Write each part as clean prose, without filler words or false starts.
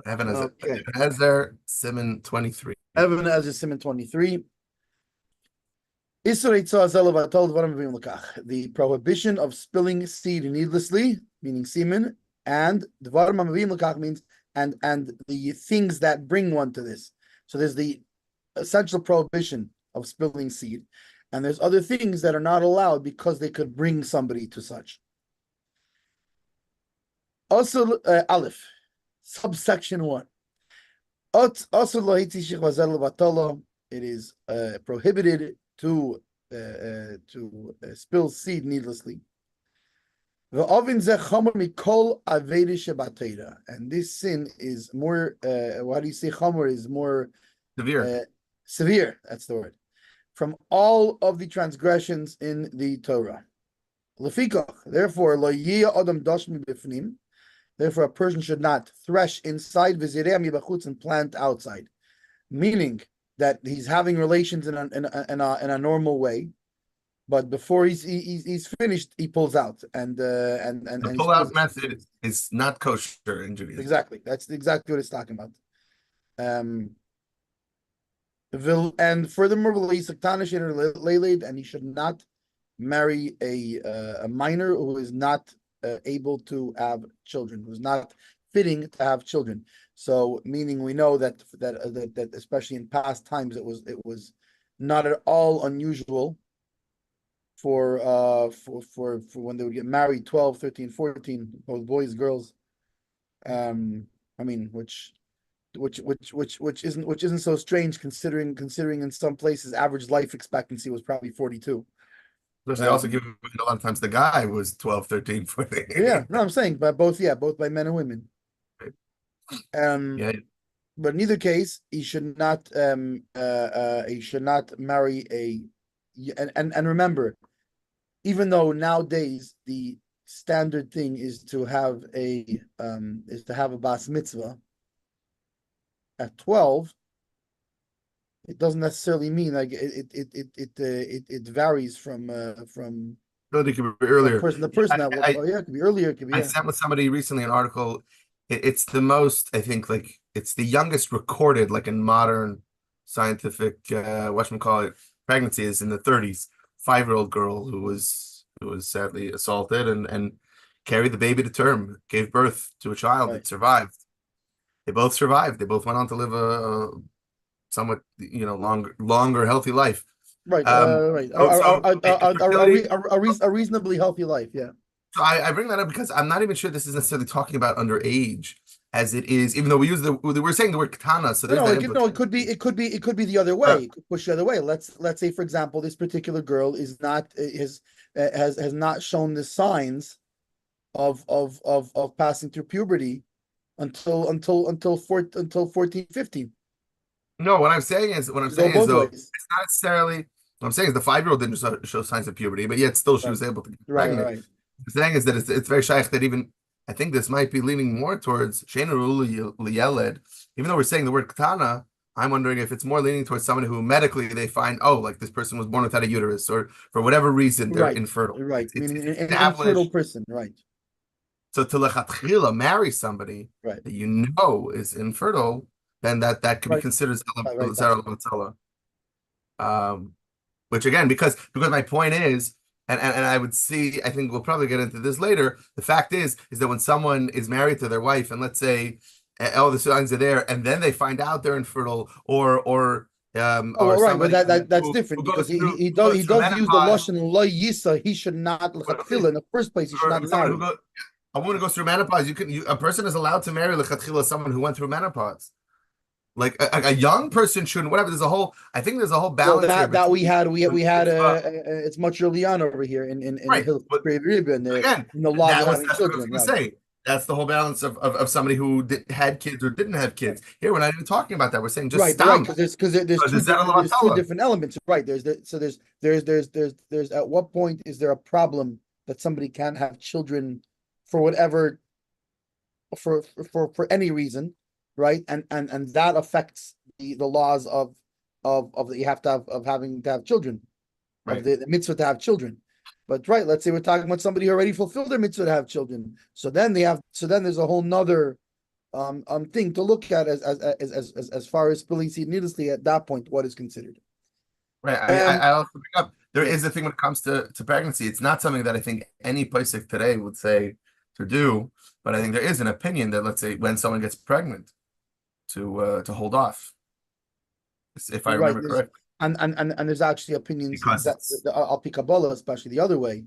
So Ehven has Okay. Haezer, Simon 23. Ehven as a Simon 23. The prohibition of spilling seed needlessly, meaning semen, and means and the things that bring one to this. So there's the essential prohibition of spilling seed, and there's other things that are not allowed because they could bring somebody to such. Also, Aleph, subsection 1. It is prohibited to spill seed needlessly. And this sin is more, why do you say chomer is more Severe. Severe, that's the word, from all of the transgressions in the Torah. Therefore, therefore a person should not thresh inside and plant outside, meaning that he's having relations in a normal way, but before he's finished, he pulls out and The pull-out method is not kosher in Judaism. Exactly, that's exactly what it's talking about. And furthermore, and he should not marry a minor who is not able to have children, who's not fitting to have children. So, meaning we know that especially in past times, it was not at all unusual for when they would get married, 12, 13, 14, both boys, girls. I mean, which isn't so strange considering in some places average life expectancy was probably 42. Because they also give a lot of times the guy was 12, 13, 14. Yeah, no, I'm saying, but both by men and women. Yeah. But in either case, he should not marry and remember, even though nowadays the standard thing is to have a bas mitzvah at 12, it doesn't necessarily mean like it varies from Really could be earlier. the person it could be earlier, it could be. I sent with somebody recently an article. It's the most, I think, like it's the youngest recorded, like in modern scientific whatchamacallit pregnancy is in the 30s. 5-year-old girl who was sadly assaulted and carried the baby to term, gave birth to a child that survived. They both survived. They both went on to live a somewhat, longer, healthy life. Right, right. A reasonably healthy life, yeah. So I bring that up because I'm not even sure this is necessarily talking about underage, as it is, even though we're saying the word katana. So there's it could be the other way. It could push the other way. Let's say, for example, this particular girl has not shown the signs of passing through puberty until 14, 15. No, what I'm saying is though, it's not necessarily what I'm saying is the 5-year-old didn't show signs of puberty, but yet still she was able to get pregnant. Right. The thing is that it's very shliach that even I think this might be leaning more towards she'ein liyeled. Even though we're saying the word katana, I'm wondering if it's more leaning towards someone who medically they find, like this person was born without a uterus, or for whatever reason they're infertile. Right, meaning an infertile person, right. So to lechatchila marry somebody that is infertile, then that could be considered zera. Which again, because my point is, and I would see, I think we'll probably get into this later. The fact is that when someone is married to their wife, and let's say all the signs are there, and then they find out they're infertile, but that's different because he does use the lashon lo yisa. He should not lechatchila in the first place. He should not marry. A woman who goes through menopause. A person is allowed to marry lechatchila someone who went through menopause. Like a young person shouldn't. Whatever. I think there's a whole balance. That we had. It's much early on over here in Rebbe and the law of having children. That's the whole balance of somebody who had kids or didn't have kids. Here, we're not even talking about that. We're saying just stop. Because there's two different elements. Right. There's at what point is there a problem that somebody can't have children for whatever for any reason. Right, and that affects the laws of that you have to have children, right? Of the mitzvah to have children. But let's say we're talking about somebody who already fulfilled their mitzvah to have children. So then there's a whole nother thing to look at as far as spilling seed needlessly at that point, what is considered. Right. I also bring up there Yeah. is a thing when it comes to pregnancy. It's not something that I think any place today would say to do, but I think there is an opinion that, let's say, when someone gets pregnant, to hold off, if I Right. remember correctly, And there's actually opinions because that it's. Al Pi Kabbalah, especially the other way,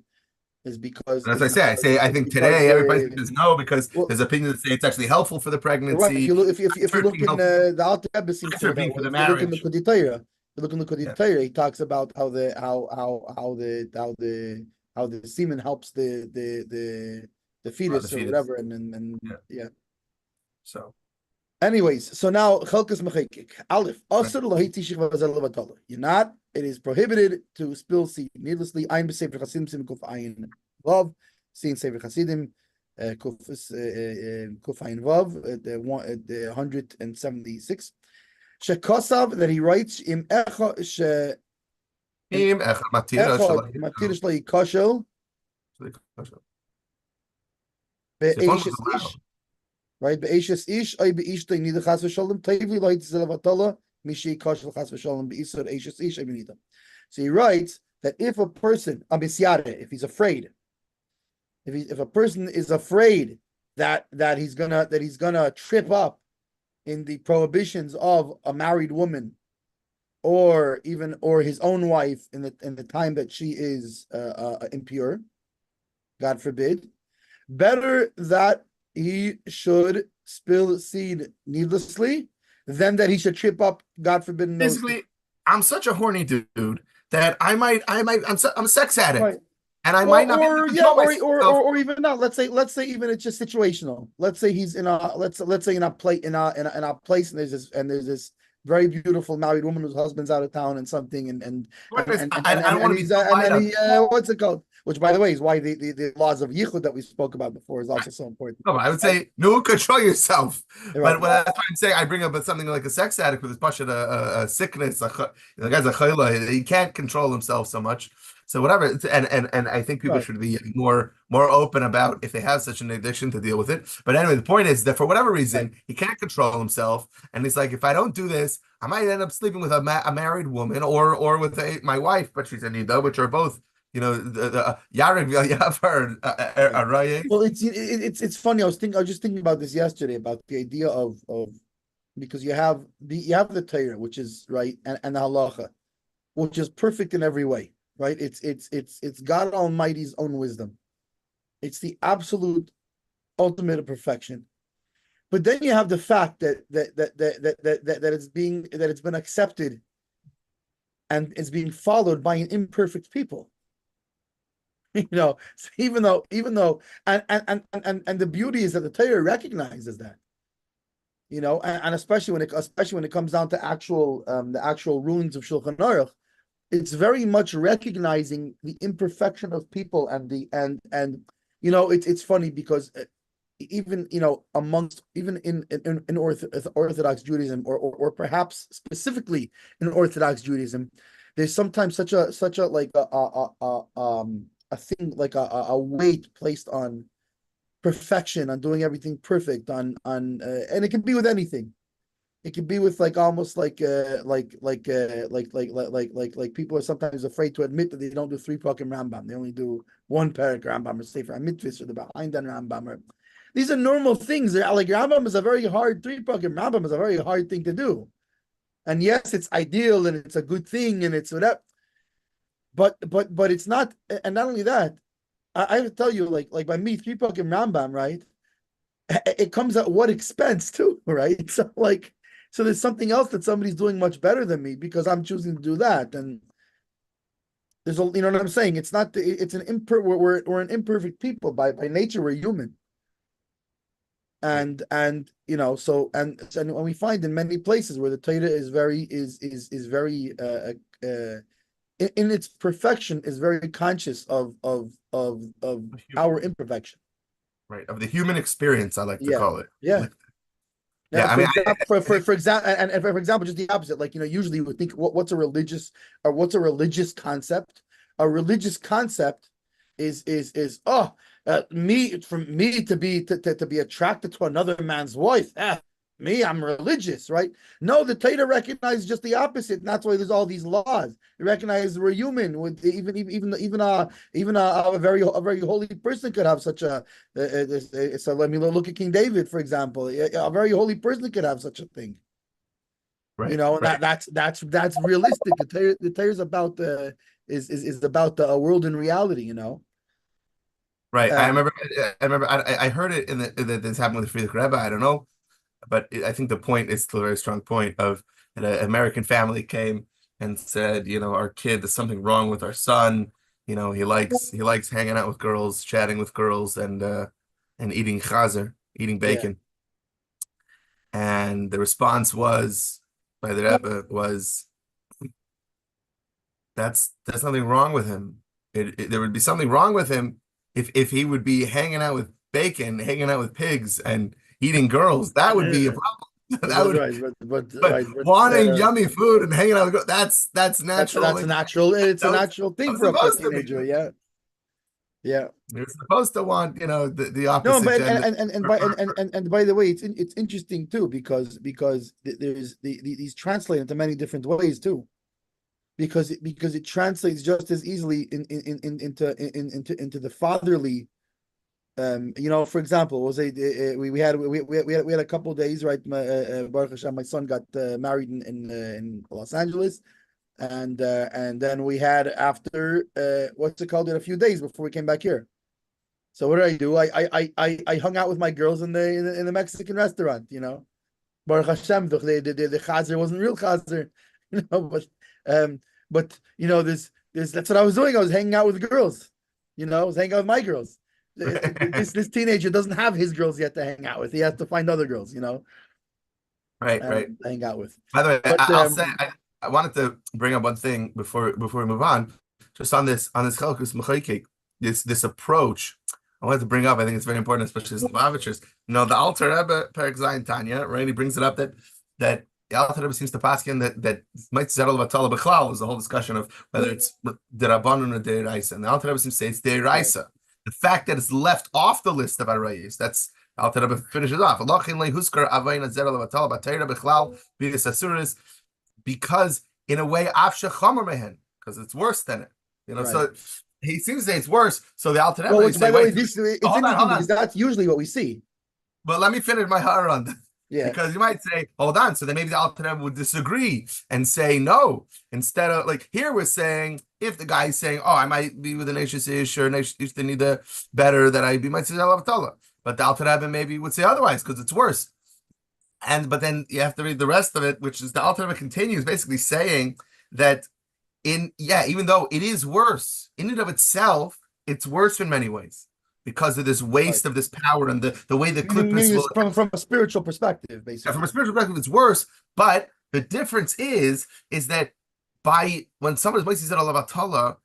is because And as I it's say, I it's think because today every place says no because well, there's opinions that say it's actually helpful for the right. If pregnancy. you look, Not if sure you it's look being in helpful. the Alter Rebbe seems Not to sure go that being for way. the If you look in the marriage. Koditayra, you look in the Yeah. Koditayra, he talks about how the semen helps the The fetus or fetus. whatever, and Yeah. yeah. So. Anyways, so now Chelkas Mechekik. Aleph, Right. Asur Lahi Tishich Vazel Levatala. You're not. It is prohibited to spill seed needlessly. Ein b'Sefer Chasidim Sim Kuf Ayin Vav. Seen Sefer Chasidim Kuf Ayin Vav the 176. Shekosav that he writes im Echad Im echad matira Matirish Lahi Koshel So if one was Be'eshes allowed, Ish. Right, be'eshes ish, ay be'ishtay nida chas v'shalom, tevli lo hitzel levatala, mishi kashel chas v'shalom be'isur eshes ish ay benida. So he writes that if a person, if he's afraid, if a person is afraid that he's gonna trip up in the prohibitions of a married woman or his own wife in the time that she is impure, God forbid, better that he should spill seed needlessly than that he should trip up, God forbid, no seed. basically, I'm such a horny dude that I'm a sex Right. addict, and I might Well, not be able to or yeah, control myself. or even not. Let's say even it's just situational. Let's say he's in a let's say in a place and there's this very beautiful married woman whose husband's out of town and something I don't want to be so light and on. he what's it called? Which by the way is why the laws of yichud that we spoke about before is also so important. No, I would Right. say no, control yourself. Right. But when that's why I'm saying I bring up something like a sex addict with his passion, a sickness, the guy's a chayla, he can't control himself so much. So whatever, and I think people Right. should be more open about if they have such an addiction to deal with it. But anyway, the point is that for whatever Right. reason he can't control himself, and he's like, if I don't do this, I might end up sleeping with a married woman or with my wife, but she's a nida, which are both the Yarek Yavar Right. Arayes. Well, it's funny. I was just thinking about this yesterday about the idea of because you have the Torah, which is right, and the halacha, which is perfect in every way, right? It's God Almighty's own wisdom. It's the absolute ultimate of perfection. But then you have the fact that it's been accepted and it's being followed by an imperfect people. So even though and the beauty is that the Torah recognizes that. And especially when it comes down to the actual rulings of Shulchan Aruch, it's very much recognizing the imperfection of people it's funny because even amongst even in Orthodox Judaism or perhaps specifically in Orthodox Judaism, there's sometimes such a like a thing like a weight placed on perfection, on doing everything perfect, and it can be with anything. It can be with like almost like people are sometimes afraid to admit that they don't do 3 pakim Rambam. They only do 1 parak Rambam or Sefer HaMitzvahs or the behind on Rambam. These are normal things. Like Rambam is a very hard 3 pakim Rambam is a very hard thing to do. And yes, it's ideal and it's a good thing and it's whatever. But it's not. And not only that, I have to tell you, like by me 3 pakim Rambam, right? It comes at what expense too, right? So there's something else that somebody's doing much better than me because I'm choosing to do that. And there's you know what I'm saying? It's not it's an we're an imperfect people by nature, we're human. And so and we find in many places where the Torah is very in its perfection is very conscious of our imperfection. Right, of the human experience, I like to Yeah. call it. Yeah. Yeah, I For mean, example, for example, and for example, just the opposite. Like usually you would think what's a religious concept? A religious concept me from me to be attracted to another man's wife. Me, I'm religious, right? No, the Torah recognizes just the opposite, and that's why there's all these laws. It recognizes we're human. With even a very holy person could have such a. So let me look at King David, for example. A very holy person could have such a thing. Right, And right. that's realistic. The Torah is about is about the world in reality. Right. I Um, remember. I heard it in that this happened with the Friedrich Rebbe. I don't know, but I think the point is still a very strong point of that an American family came and said, our kid, there's something wrong with our son. He likes hanging out with girls, chatting with girls, and eating chazer, eating yeah, bacon. And the response was by the Rebbe was, there's nothing wrong with him. There would be something wrong with him if he would be hanging out with bacon, hanging out with pigs, and eating girls. That would be a problem. That would, right, but right, wanting yummy food and hanging out with girls, that's natural. that's a natural. It's a That was, natural that thing was for a supposed to be. teenager. Yeah, yeah. You're supposed to want, the No, opposite but gender. and by the way, it's interesting too because there's these translate into many different ways too. Because it translates just as easily into the fatherly. For example, we had a couple of days, right? Baruch Hashem, my son got married in Los Angeles, and then we had after what's it called? In a few days before we came back here. So what did I do? I hung out with my girls in the Mexican restaurant. Baruch Hashem, the chazer wasn't real chazer, but this that's what I was doing. I was hanging out with girls. I was hanging out with my girls. This teenager doesn't have his girls yet to hang out with. He has to find other girls, Right, right. to hang out with. By the way, But I'll say I wanted to bring up one thing before we move on, just on this chalkus mechaykik, this approach. I wanted to bring up. I think it's very important, especially as Lubavitchers. The Alter Rebbe Perek Zayin Tanya, right? He brings it up that the Alter Rebbe seems to paskin that might settle vatala b'chlal is the whole discussion of whether it's the Rabbanon or the Deraisa, and the Alter Rebbe seems to say it's the Deraisa. The fact that it's left off the list of arayis, that's Alter Rebbe finishes off. Because in a way, because it's worse than it. right. So he seems to say it's worse. So the Alter Rebbe Well, say, by the way, it's interesting because that's usually what we see. But let me finish my hara on that. Yeah. Because you might say, hold on, so then maybe the Alter Rebbe would disagree and say no. Instead of, like, here we're saying, if the guy's saying, I might be with an Ashes Ish or an Ashes Ish they need the better, that I be might say Alavatala. But the Alter Rebbe maybe would say otherwise because it's worse. But then you have to read the rest of it, which is the Alter Rebbe continues basically saying that even though it is worse, in and of itself, it's worse in many ways. Because of this waste of this power and the way the clippers will from a spiritual perspective, basically. from a spiritual perspective, it's worse. But the difference is that when somebody's wasting said Allah Batala,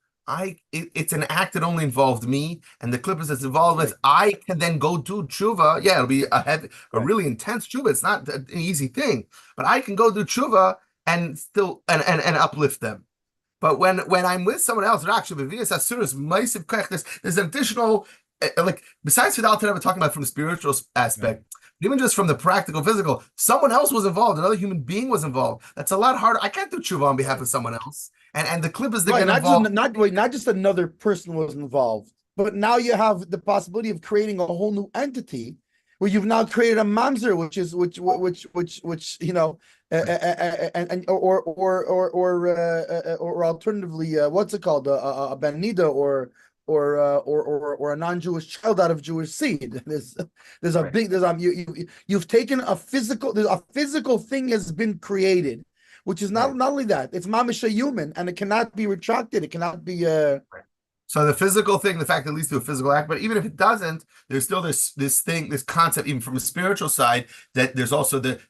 it's an act that only involved me and the clippers that's involved with. I can then go do tshuva. Yeah, it'll be a really intense tshuva. It's not an easy thing, but I can go do tshuva and still and uplift them. But when I'm with someone else, there's an additional. Besides for the Alter Rebbe talking about from the spiritual aspect, even just from the practical, physical, someone else was involved. Another human being was involved. That's a lot harder. I can't do tshuva on behalf of someone else. And the clip is they get involved. Not just another person was involved, but now you have the possibility of creating a whole new entity where you've now created a mamzer, which or alternatively, what's it called, a ben nida or a non-Jewish child out of Jewish seed. You've taken a physical thing has been created, which is not only that, it's mamish human, and it cannot be retracted. It cannot be So the physical thing, the fact that it leads to a physical act, but even if it doesn't, there's still this concept, even from a spiritual side, that there's also the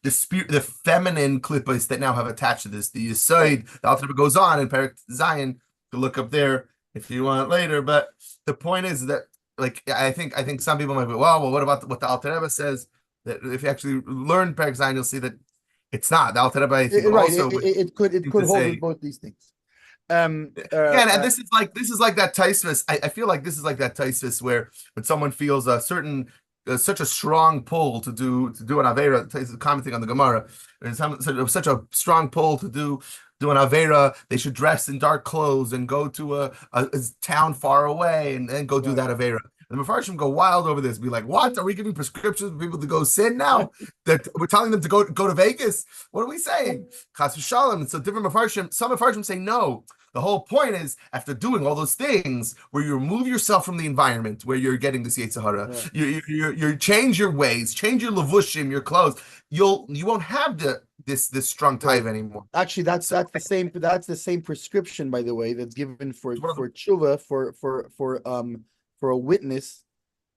feminine klippas that now have attached to this. The Yisoid, the Alter Rebbe goes on in Perek Zayin, to look up there if you want later. But the point is that, I think some people might be, well, what about what the Alter Rebbe says? That if you actually learn Perek Zayin, you'll see that it's not. The Alter Rebbe, I think, right. It could hold with both these things. Again, and this is like that Taisvis. I feel like this is like that Taisvis where when someone feels a certain such a strong pull to do an Avera, it's commenting on the Gemara. There's such a strong pull to do an Avera, they should dress in dark clothes and go to a town far away and then go do Right. that Avera. And the Mepharshim go wild over this, be like, "What? Are we giving prescriptions for people to go sin now? That we're telling them to go to Vegas? What are we saying?" Chas v'shalom. And so different Mepharshim, some Mepharshim say no. The whole point is, after doing all those things, where you remove yourself from the environment where you're getting this Yetzer Hara, Right. you change your ways, change your levushim, your clothes. You won't have this strong Right. tithe anymore. Actually, that's the same prescription, by the way, that's given for tshuva for a witness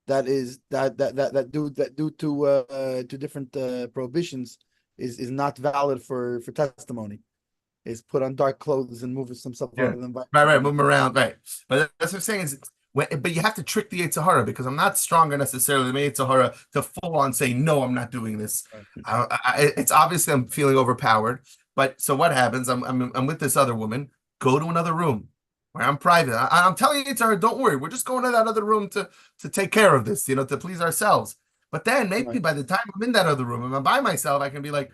that due to different prohibitions is not valid for testimony. Is put on dark clothes and move himself out of the environment. Right, move them around, right. But that's what I'm saying is, but you have to trick the Yetzer Hara because I'm not stronger necessarily than the Yetzer Hara to full on say no, I'm not doing this. It's obviously I'm feeling overpowered. But so what happens? I'm with this other woman. Go to another room where I'm private. I'm telling you, Yetzer Hara, don't worry. We're just going to that other room to take care of this, to please ourselves. But then maybe by the time I'm in that other room and I'm by myself, I can be like,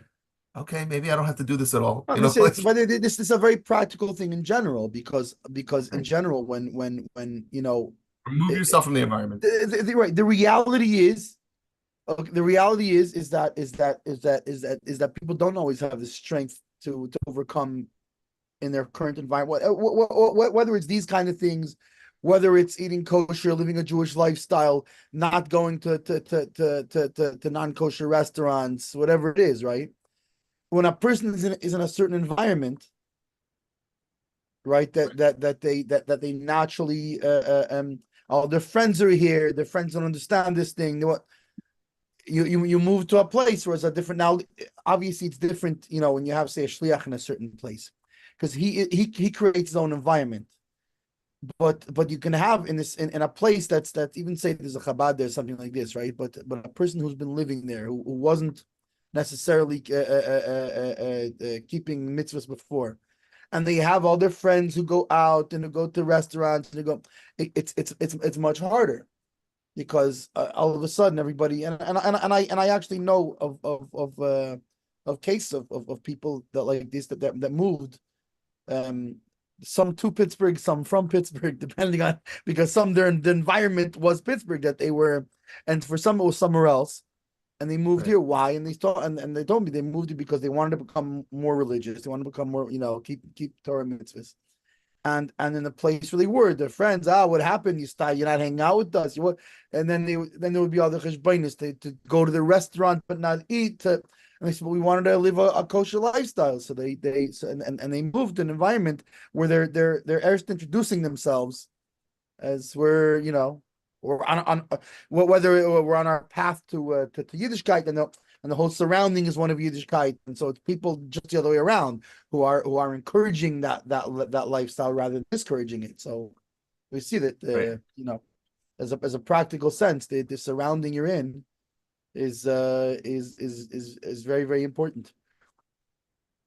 okay, maybe I don't have to do this at all. But this is a very practical thing in general because in general when remove yourself from the environment. The reality is that people don't always have the strength to overcome in their current environment. Whether it's these kind of things, whether it's eating kosher, living a Jewish lifestyle, not going to non-kosher restaurants, whatever it is, right? When a person is in a certain environment, right, that they naturally their friends are here, their friends don't understand this thing. You move to a place where it's a different. Now, obviously, it's different. When you have, say, a shliach in a certain place, because he creates his own environment. But you can have in a place that's even say there's a Chabad there, something like this, right? But a person who's been living there who wasn't necessarily keeping mitzvahs before, and they have all their friends who go out and who go to restaurants and they go. It's much harder because all of a sudden everybody and I actually know of cases of people that like this that moved, some to Pittsburgh, some from Pittsburgh, depending on because some the environment was Pittsburgh that they were, and for some it was somewhere else. And they moved here. Why? And they told me they moved here because they wanted to become more religious. They wanted to become more, keep Torah mitzvahs. And in the place where they were, their friends, what happened? You're not hanging out with us. And then there would be other cheshbonis to go to the restaurant but not eat. And they said, well, we wanted to live a kosher lifestyle. So they moved to an environment where they're introducing themselves as we're, or on whether we're on our path to Yiddishkeit, and the whole surrounding is one of Yiddishkeit, and so it's people just the other way around who are encouraging that lifestyle rather than discouraging it. So we see that as a practical sense, the surrounding you're in is very, very important.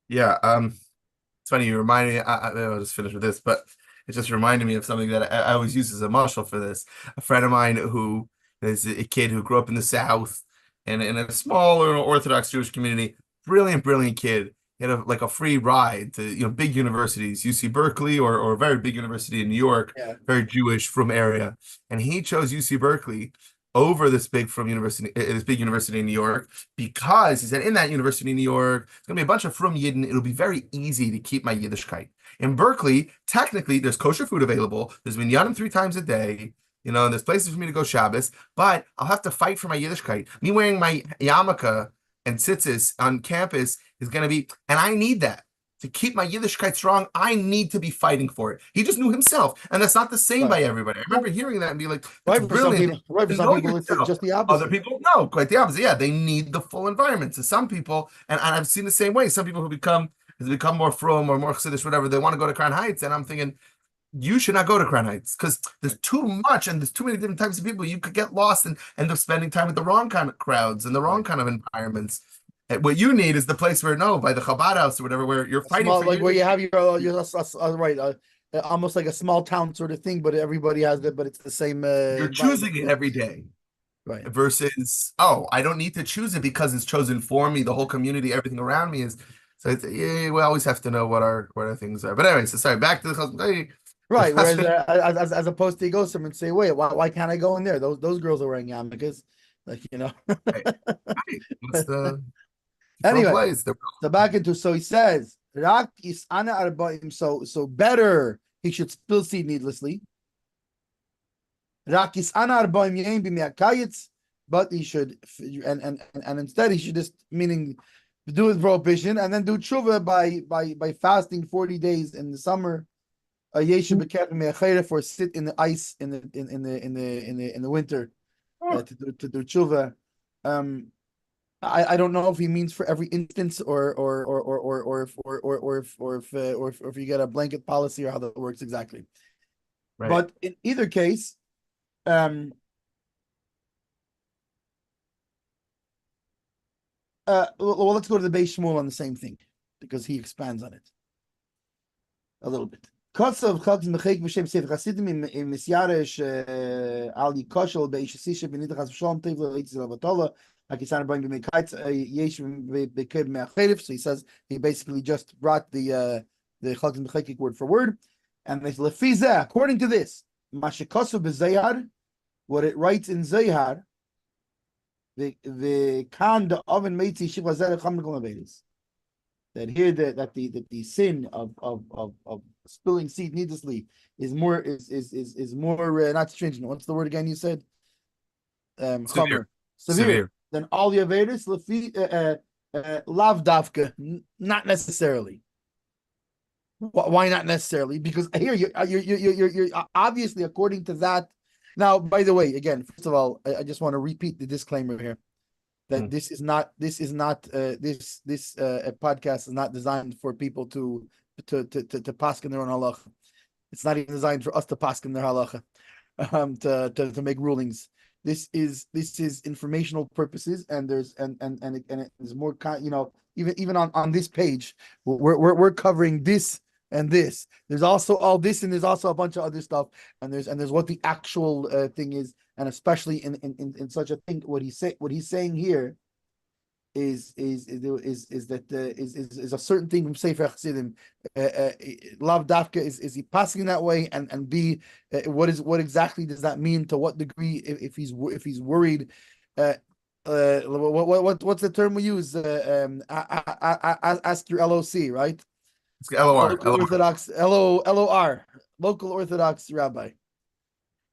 Yeah, it's funny you reminded me. I'll just finish with this, but it just reminded me of something that I always use as a mashal for this. A friend of mine who is a kid who grew up in the South and in a small Orthodox Jewish community, brilliant kid. He had a free ride to big universities, UC Berkeley or a very big university in New York, very Jewish from area, and he chose UC Berkeley over this big university in New York because he said in that university in New York, it's gonna be a bunch of frum Yidden. It'll be very easy to keep my Yiddishkeit. In Berkeley, technically, there's kosher food available. There's minyanim 3 times a day. And there's places for me to go Shabbos, but I'll have to fight for my Yiddishkeit. Me wearing my yarmulke and tzitzis on campus is going to be, and I need that. To keep my Yiddishkeit strong, I need to be fighting for it. He just knew himself, and that's not the same by everybody. I remember hearing that and be like, right, brilliant. For some people, it's just the opposite. Other people, no, quite the opposite. Yeah, they need the full environment. So some people, and I've seen the same way, some people who become more frum or more chassidish, whatever, they want to go to Crown Heights, and I'm thinking, you should not go to Crown Heights because there's too much and there's too many different types of people. You could get lost and end up spending time with the wrong kind of crowds and the wrong kind of environments. What you need is the place where by the Chabad house or whatever, where you're A fighting small, for like where unity. you have right, almost like a small town sort of thing, but everybody has it, but it's the same You're environment. choosing it every day Right. versus, I don't need to choose it because it's chosen for me. The whole community, everything around me is. So yeah, we always have to know what our things are. But anyway, so sorry. Back to the Right. Whereas chasm. as opposed to you go somewhere and say, wait, why can't I go in there? Those girls are wearing yarmulkes, like Right, right. It's the different Anyway, place. so back into so he says Rak is ana arba'im. So better he should spill seed needlessly. Rak is ana arba'im yain b'miakayitz, but he should and instead he should just meaning do his prohibition and then do tshuva by fasting 40 days in the summer. Yeshu b'kef me'achera for sit in the ice in the winter to do tshuva. I don't know if he means for every instance or if you get a blanket policy or how that works exactly. Right. But in either case, well, let's go to the Beis Shmuel on the same thing because he expands on it a little bit. Kotsav Chag Mechek B'Shem Sefer Chasidim in Misyaresh Al Yikoshel Be'Ishasisha B'Nidach Chas V'Shalom Tev L'Eitzis L'Avatola Akisan B'Im B'Mekayt Yesh B'Keb Me'Acheriv. So he says he basically just brought the Chag Mechek word for word, and they Lefizeh according to this Mashikosav B'Zayar, what it writes in Zayar, the Kan the Oven Meitzi Shiva Zerach Hamikol Avedis. That here that the sin of spilling seed needlessly is more not stringent. What's the word again you said? Severe. Severe than all the avedis lav davka, not necessarily. Why not necessarily? Because here you're obviously according to that. Now, by the way, again, first of all, I just want to repeat the disclaimer here that this podcast is not designed for people to paskin their own halacha. It's not even designed for us to paskin their halacha, to make rulings. This is informational purposes, and there's more even on this page we're covering this and this. There's also all this, and there's also a bunch of other stuff, and there's what the actual thing is. And especially in such a thing, what he's saying here is a certain thing from Sefer Chassidim. Lav Dafka is he passing that way, and B, what exactly does that mean? To what degree, if he's worried? What's the term we use? Ask your LOC, right? It's LOR. Local Orthodox LOR, local Orthodox rabbi.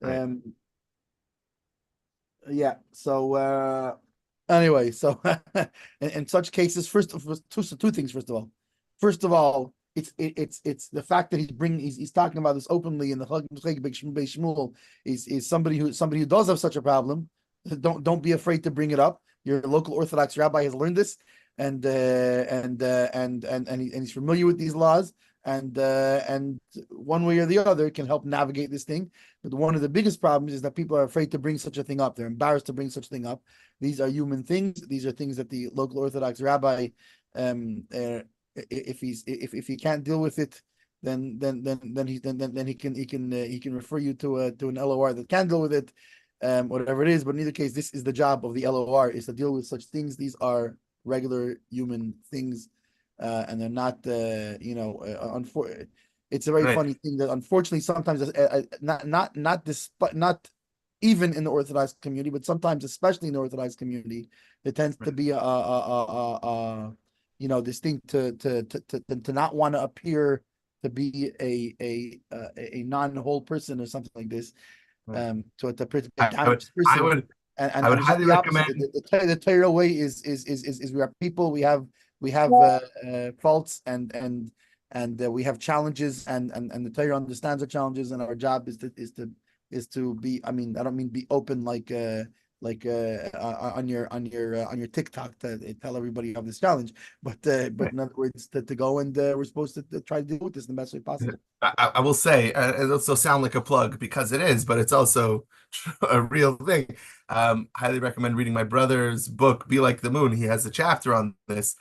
Right. Yeah. So anyway, so in such cases, two things. First of all, it's the fact that he's talking about this openly in the Chag Beis Shmuel is somebody who does have such a problem. Don't be afraid to bring it up. Your local Orthodox rabbi has learned this, and he's familiar with these laws. And one way or the other can help navigate this thing. But one of the biggest problems is that people are afraid to bring such a thing up. They're embarrassed to bring such a thing up. These are human things. These are things that the local Orthodox rabbi, if he can't deal with it, then he can refer you to an LOR that can deal with it, whatever it is. But in either case, this is the job of the LOR, is to deal with such things. These are regular human things. And they're not, it's a very funny thing that unfortunately sometimes, not even in the Orthodox community, but sometimes, especially in the Orthodox community, there tends to be this thing to not want to appear to be a non-whole person or something like this, to a damaged person. I would highly recommend. The Torah way is we are people. We have faults and we have challenges, and the Torah understands our challenges, and our job is to be. I mean, I don't mean be open like on your TikTok to tell everybody you have this challenge, but in other words, to go and we're supposed to try to deal with this in the best way possible. I will say, it also sound like a plug because it is, but it's also a real thing. Highly recommend reading my brother's book, Be Like the Moon. He has a chapter on this.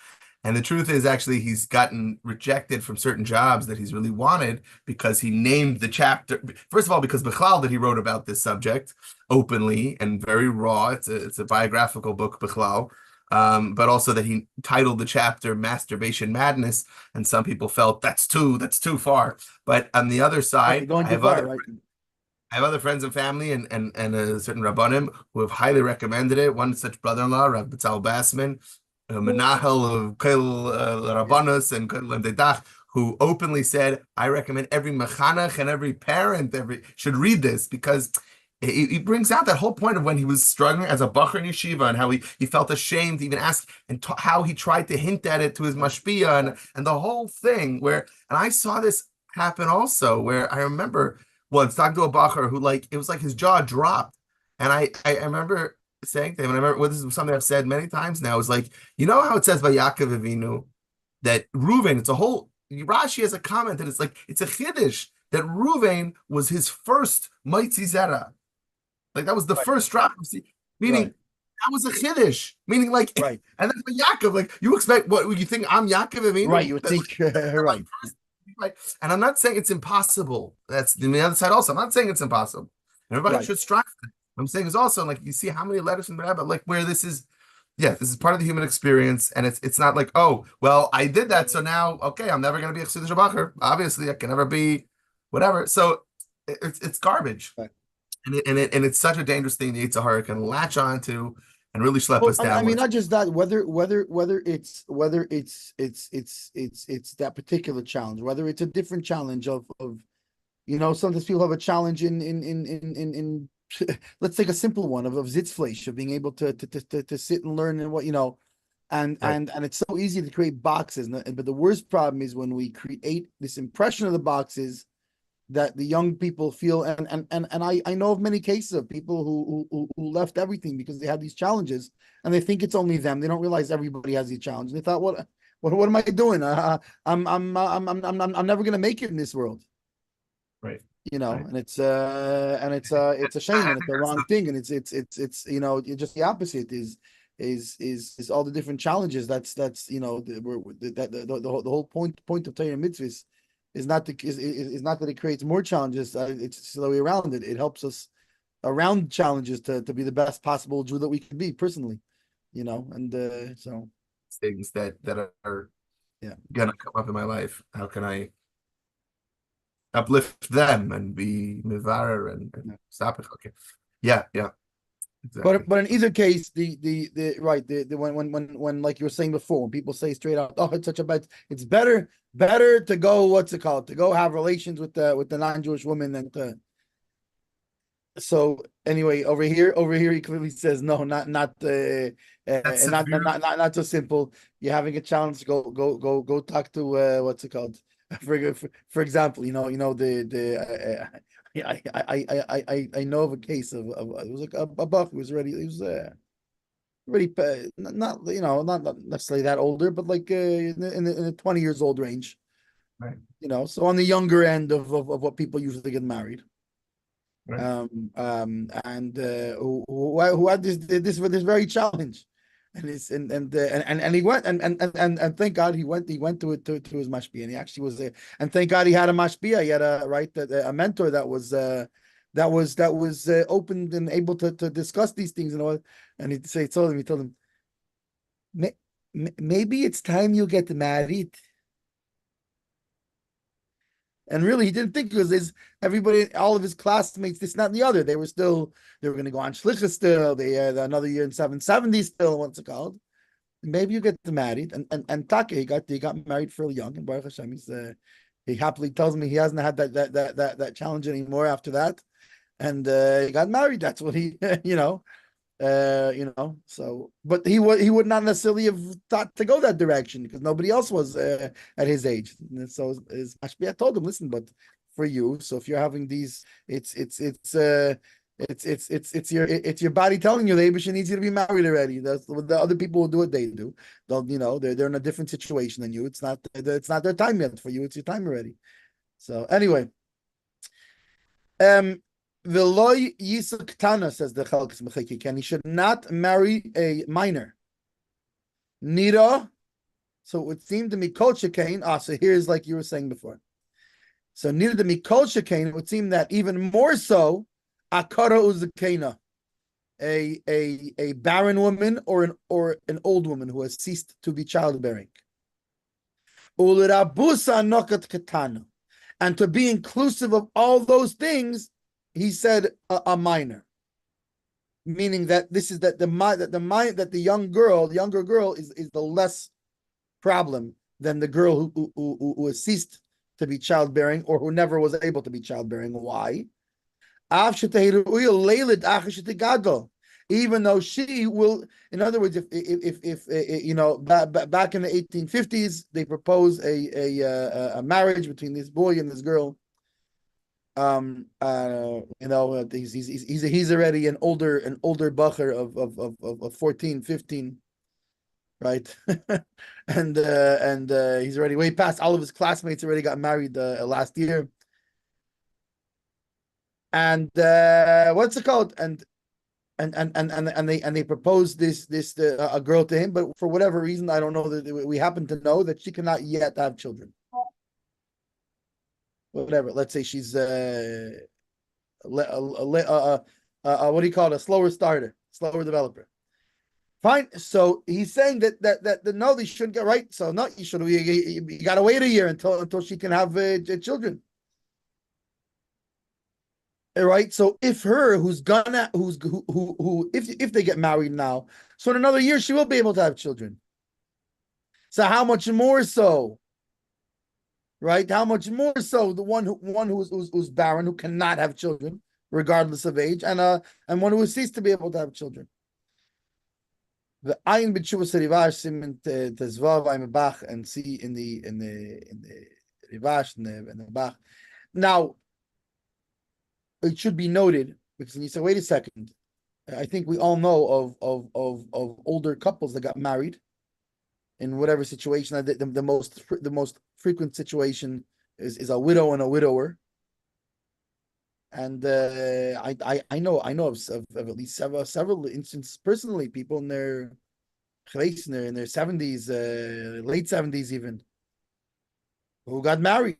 And the truth is, actually, he's gotten rejected from certain jobs that he's really wanted because he named the chapter. First of all, because Bichlal that he wrote about this subject openly and very raw. It's a biographical book, Bichlal. But also that he titled the chapter "Masturbation Madness," and some people felt that's too far. But on the other side, Going too far, right? I have other friends and family and a certain rabbanim who have highly recommended it. One such brother-in-law, Rabbi Tzvi Bassman, Menahel of Kollel Rabbanos and Kollel Eretz, who openly said, "I recommend every mechanech and every parent should read this because." He brings out that whole point of when he was struggling as a bacher in yeshiva and how he felt ashamed to even ask and how he tried to hint at it to his mashpia and the whole thing and I saw this happen also where I remember once talking to a bacher who it was like his jaw dropped and I remember saying to him, and I remember this is something I've said many times now, is like, you know how it says by Yaakov Avinu that Reuven, it's a whole Rashi has a comment that it's a chiddush that Reuven was his first Maitzi Zera. Like that was the first drop, meaning that was a chiddush, meaning right. And that's what Yaakov, you expect what you think I'm Yaakov Avinu? Right, you would think, right. Right. And I'm not saying it's impossible. That's the other side also. I'm not saying it's impossible. Everybody should strive for it. I'm saying is also you see how many letters from the Rebbe, where this is part of the human experience, and it's not like, oh, well, I did that, so now, okay, I'm never going to be a Chassidus Bacher. Obviously, I can never be whatever. So it's garbage. Right. And it's such a dangerous thing the Yetzer Hara can latch on to and really schlep us down. I mean, not just that. Whether it's that particular challenge, whether it's a different challenge of sometimes people have a challenge in let's take a simple one of Sitzfleisch, of being able to sit and learn and and it's so easy to create boxes. But the worst problem is when we create this impression of the boxes that the young people feel, and I know of many cases of people who left everything because they had these challenges, and they think it's only them. They don't realize everybody has these challenges. They thought, what am I doing? I'm never going to make it in this world, right? Right. And it's a shame, and it's the wrong thing, and it's just the opposite is all the different challenges. That's the whole point of Torah mitzvahs. Is not that it creates more challenges. It's the way around it. It helps us around challenges to be the best possible Jew that we can be personally, and so things that are gonna come up in my life. How can I uplift them and be mivarer and stop it? Okay, yeah. Exactly. But in either case, when like you were saying before, when people say straight out, oh, it's such a bad, it's better to go, to go have relations with the non-Jewish woman than to. So anyway, over here he clearly says no, not so simple. You're having a challenge. Go talk to what's it called? For example, I know of a case of it was like a buff who was already not necessarily that older, but in the 20 years old range, right? So on the younger end of what people usually get married, right. And who had this very challenge, and he went and thank God he went to his mashpia, and he actually was there, and thank God he had a mashpia, he had a mentor that was open and able to discuss these things and all, and he told him maybe it's time you get married. And really, he didn't think, because everybody, all of his classmates, this, not, and the other, they were going to go on shliach still. They had another year in 770 still. What's it called? Maybe you get married. And Taka, he got married fairly young. And Baruch Hashem, he happily tells me he hasn't had that challenge anymore after that. And he got married. That's what he, so, but he would not necessarily have thought to go that direction because nobody else was at his age. And so his mashpia told him, listen, but for you, so if you're having these, it's It's your body telling you the Abishah needs you to be married already. That's what the other people will do what they do. They're in a different situation than you. It's not their time yet. For you, it's your time already. So anyway, Veloy Yisak Tana, says the Chalkes Mechekik, and he should not marry a minor. Nira. So it would seem to me Kol Shekain. So here's like you were saying before. So neither the Mikol Shekain, it would seem that even more so, Akara Uzakena, a barren woman or an old woman who has ceased to be childbearing. Ulirabusa Nokat Katana. And to be inclusive of all those things, he said a minor. Meaning that this is that the younger girl is the less problem than the girl who has ceased to be childbearing or who never was able to be childbearing. Why? Even though she will, in other words, if back in the 1850s they proposed a marriage between this boy and this girl. He's already an older bacher of 14, 15. Right, and he's already way past. All of his classmates already got married last year, and what's it called? And they proposed this a girl to him, but for whatever reason, I don't know, that we happen to know that she cannot yet have children. Whatever. Let's say she's what do you call it? A slower starter, slower developer. Fine. So he's saying that no, they shouldn't get right. So no, you got to wait a year until she can have children. All right. So if if they get married now, so in another year she will be able to have children. So how much more so? Right? How much more so the one who's barren, who cannot have children regardless of age, and one who has ceased to be able to have children. The Ayin B'Tshuvas Rivash Siman Tezvav I'm Bach, and see in the Rivash and the Bach. Now, it should be noted, because when you say, wait a second, I think we all know of older couples that got married in whatever situation. The most frequent situation is a widow and a widower. And I know of at least several instances personally, people in their 70s, late 70s even, who got married.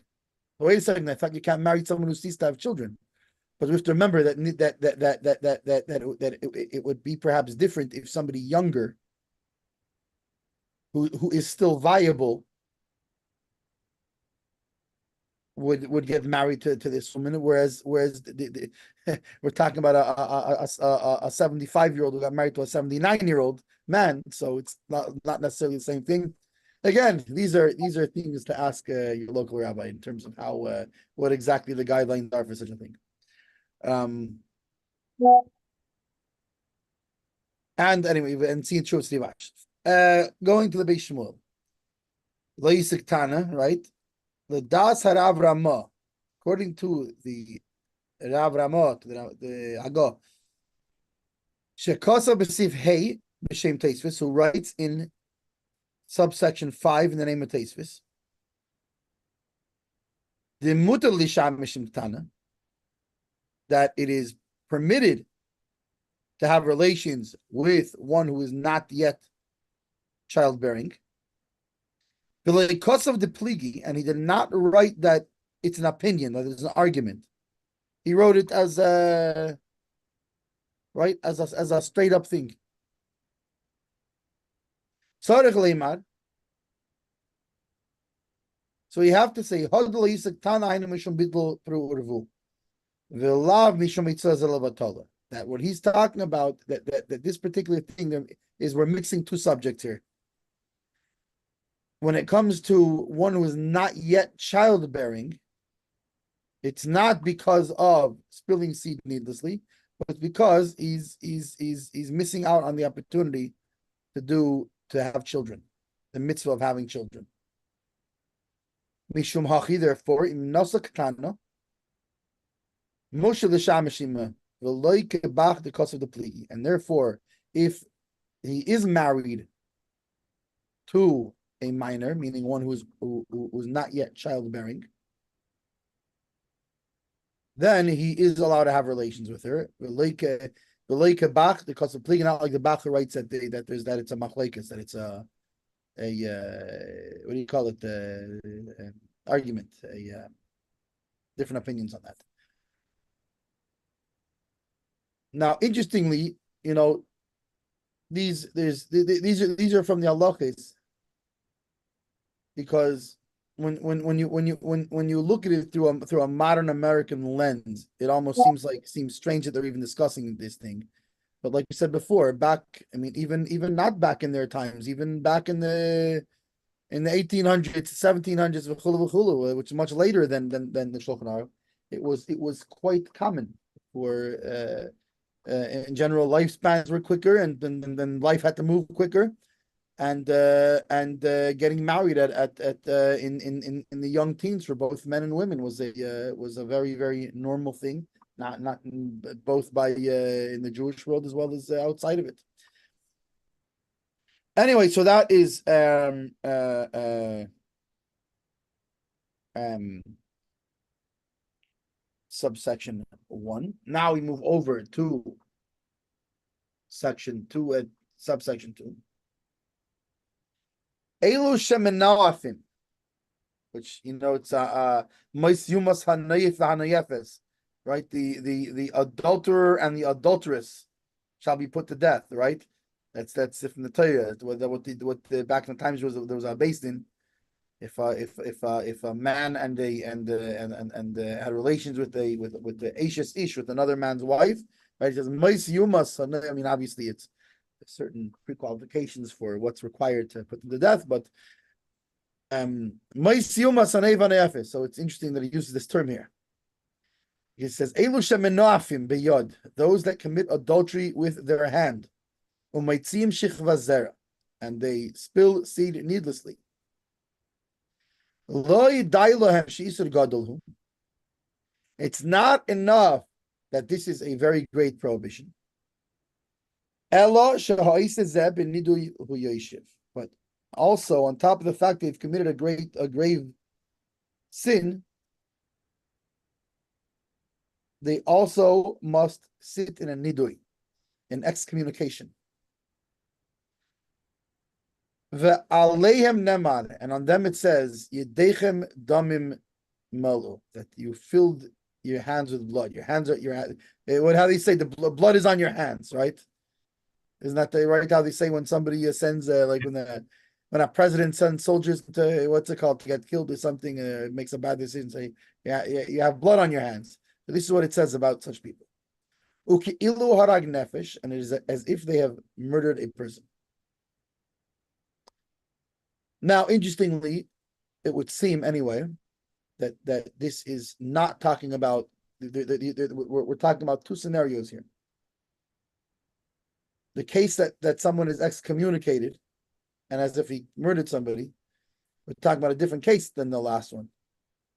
Wait a second, I thought you can't marry someone who ceased to have children. But we have to remember that it would be perhaps different if somebody younger who is still viable would get married to this woman, whereas we're talking about a 75-year-old who got married to a 79-year-old man, so it's not necessarily the same thing. Again, these are things to ask your local rabbi in terms of how what exactly the guidelines are for such a thing. And anyway, and seeing Shuvas Rivash. Going to the Beis Shmuel, Lo Yisik Tana, right? The Das Harav Ramah, according to the Rav Ramah, to the Ago, Shekosa B'Sif Hey B'Shem Teisvis, who writes in subsection 5 in the name of Teisvis, the Mutar Lisham Mishim Tana, that it is permitted to have relations with one who is not yet childbearing. Because of the pligi, and he did not write that it's an opinion, that it's an argument. He wrote it as a straight up thing. So you have to say that what he's talking about, that this particular thing is, we're mixing two subjects here. When it comes to one who is not yet childbearing, it's not because of spilling seed needlessly, but it's because he's missing out on the opportunity to have children, the mitzvah of having children. Mishum hachi, therefore, im nosa katana, Moshe l'shamashima because of the plea. And therefore, if he is married to a minor, meaning one who's not yet childbearing, then he is allowed to have relations with her. Because of plea, not like the Bach who writes that it's a machlekes, that it's a what do you call it? Argument, different opinions on that. Now, interestingly, these are from the halachas, because when you look at it through a modern American lens, it almost seems strange that they're even discussing this thing. But like we said before, even not back in their times, even back in the 1800s, 1700s, which is much later than the Shulchan Aruch, it was quite common for in general, lifespans were quicker, and then life had to move quicker, and getting married at in the young teens for both men and women was a very, very normal thing, not both by in the Jewish world as well as outside of it. Anyway, so that is subsection 1. Now we move over to section 2, subsection 2. Elu shemenafim, which it's Yumas Hanayef Hanayefes, right? The adulterer and the adulteress shall be put to death, right? That's from the Torah. What back in the times there was a based in. If a man and had relations with the Ashes Ish, with another man's wife, right? It says Mois Yumas. I mean, obviously it's certain pre-qualifications for what's required to put them to death, but Mois Yumas Hanei Vanayafis. So it's interesting that he uses this term here. He says Elu shemenafim beyod, those that commit adultery with their hand, umaitzim shichva zera, and they spill seed needlessly. It's not enough that this is a very great prohibition. But also, on top of the fact they've committed a grave sin, they also must sit in a nidui, in excommunication. And on them it says, Yedechem damim malu, that you filled your hands with blood. Your hands are how they say, the blood is on your hands, right? Isn't that right? How they say when somebody sends like when a president sends soldiers to to get killed or something, makes a bad decision, say, you have blood on your hands. So this is what it says about such people. Uki'ilu harag nefesh, and it is as if they have murdered a person. Now, interestingly, it would seem anyway that this is not talking about. We're talking about two scenarios here. The case that someone is excommunicated, and as if he murdered somebody, we're talking about a different case than the last one,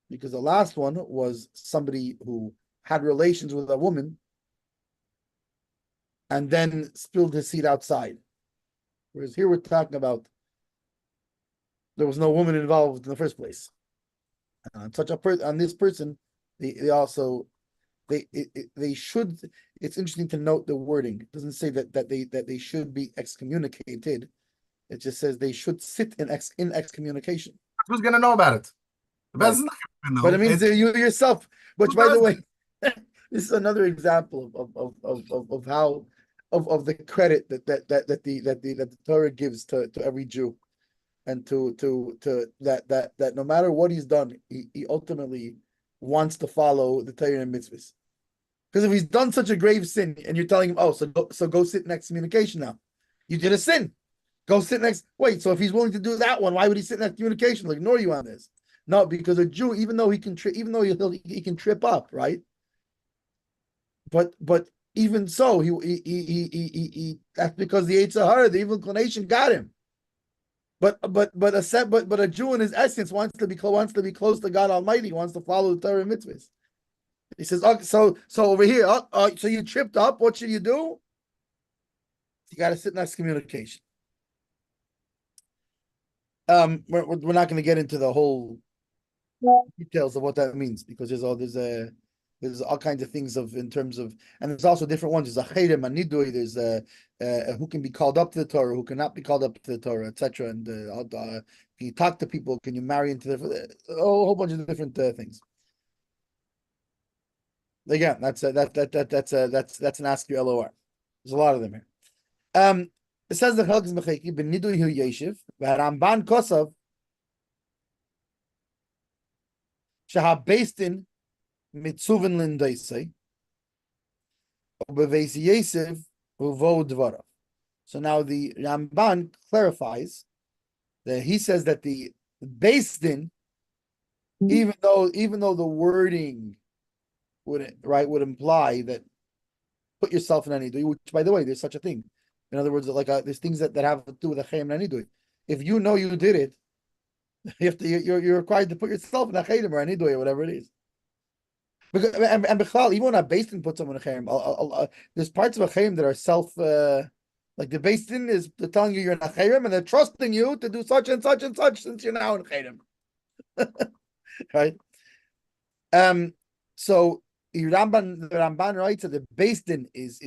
because the last one was somebody who had relations with a woman and then spilled his seed outside. Whereas here we're talking about there was no woman involved in the first place. On this person, they should. It's interesting to note the wording. It doesn't say that they should be excommunicated. It just says they should sit in excommunication. Who's gonna know about it? The Right. best not gonna know. But it means you yourself. Which, by the way, this is another example of how of the credit that the Torah gives to every Jew, and to that no matter what he's done, he ultimately wants to follow the Torah and mitzvahs. Because if he's done such a grave sin, and you're telling him, oh, so go sit in excommunication now, you did a sin. Go sit next. Wait, so if he's willing to do that one, why would he sit in excommunication? Like, ignore you on this. No, because a Jew, even though he can trip up, right? But even so, he that's because the Haezer, the evil inclination, got him. But a Jew in his essence wants to be close to God Almighty, wants to follow the Torah and mitzvahs. He says, okay, so over here, so you tripped up. What should you do? You got to sit in excommunication. We're not going to get into the whole details of what that means because there's all kinds of things in terms of, and there's also different ones. There's a chayrim, a nidui. There's who can be called up to the Torah, who cannot be called up to the Torah, etc. And can you talk to people? Can you marry into a whole bunch of different things. Again, that's an ask your LOR. There's a lot of them here. It says the Chalkes Mecheki ben nidui hu yeshiv v'Ramban kosav sheha based in mitzuven lindaisei ubeveis yeshiv uvo dvarav. So now the Ramban clarifies that he says that the based in, even though the wording would imply that put yourself in any, which by the way, there's such a thing. In other words, like there's things that have to do with a chayim and anidui. If you know you did it, you're required to put yourself in a chayim or anidui or whatever it is. Because and b'chlal, even when a beis din puts someone in a chayim, there's parts of a chayim that are self, like the beis din is telling you you're in a chayim and they're trusting you to do such and such and such since you're now in chayim, right? So the Ramban writes that the beis din is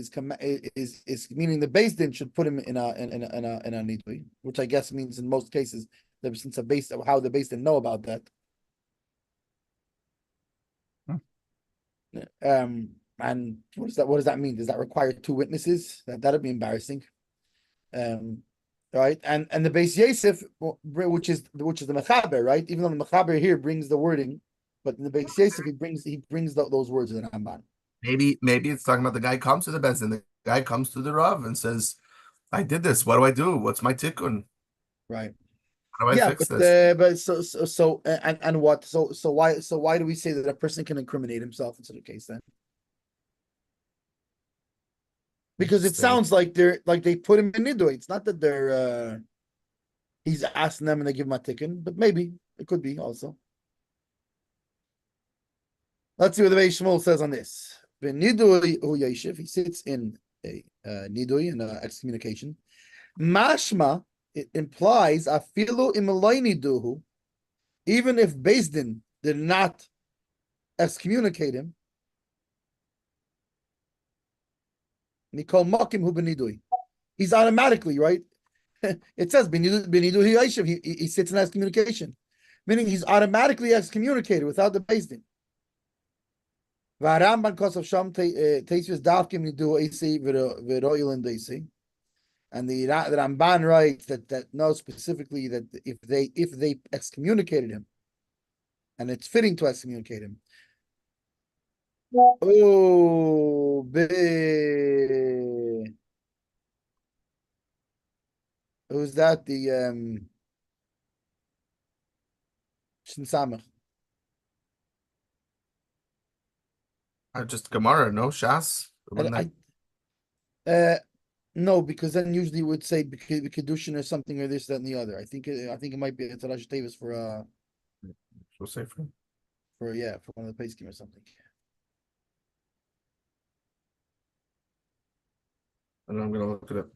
meaning the beis din should put him in a nidui, which I guess means in most cases that since a base how the beis din know about that. And what does that mean? Does that require two witnesses? That'd be embarrassing. Right? And the Beis Yosef, which is the Mechaber, right? Even though the Mechaber here brings the wording, but in the Beis Yosef he brings those words in the Ramban. Maybe it's talking about the guy comes to the Beis Din. The guy comes to the Rav and says, "I did this. What do I do? What's my tikkun? Right. How do I fix this?" But and what? So why do we say that a person can incriminate himself in such a case then? Because it sounds like they put him in nidui. It's not that they're he's asking them and they give him a tikkun, but maybe it could be also. Let's see what the Beis Shmuel says on this. Nidui hu yeshiv, he sits in a nidui, in excommunication. Mashma, it implies afilu imalai niduhu, even if beis din did not excommunicate him. Nikol makim hu benidui. He's automatically, right? It says benidui yeshiv, he sits in excommunication, meaning he's automatically excommunicated without the beis din. V'Rambam kosav sham teisvis davkim nidu eisi v'roilin deisi, and the Ramban writes that knows specifically that if they excommunicated him, and it's fitting to excommunicate him. Oh, who's that? The Shin Samach. Just Gemara, no Shas. No, because then usually you would say Kedushin or something or this, that, and the other. I think it might be a Tarash Davis for We'll say for one of the Peskim or something. And I'm gonna look it up.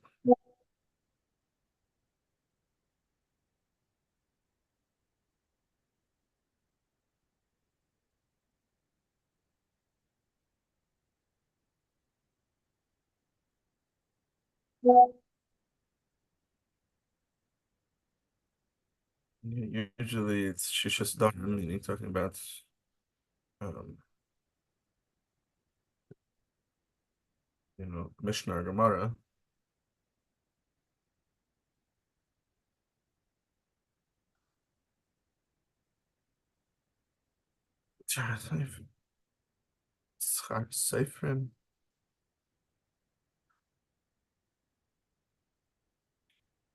Usually it's Shishas Dom, meaning talking about Mishnah or Gemara. Seifrim.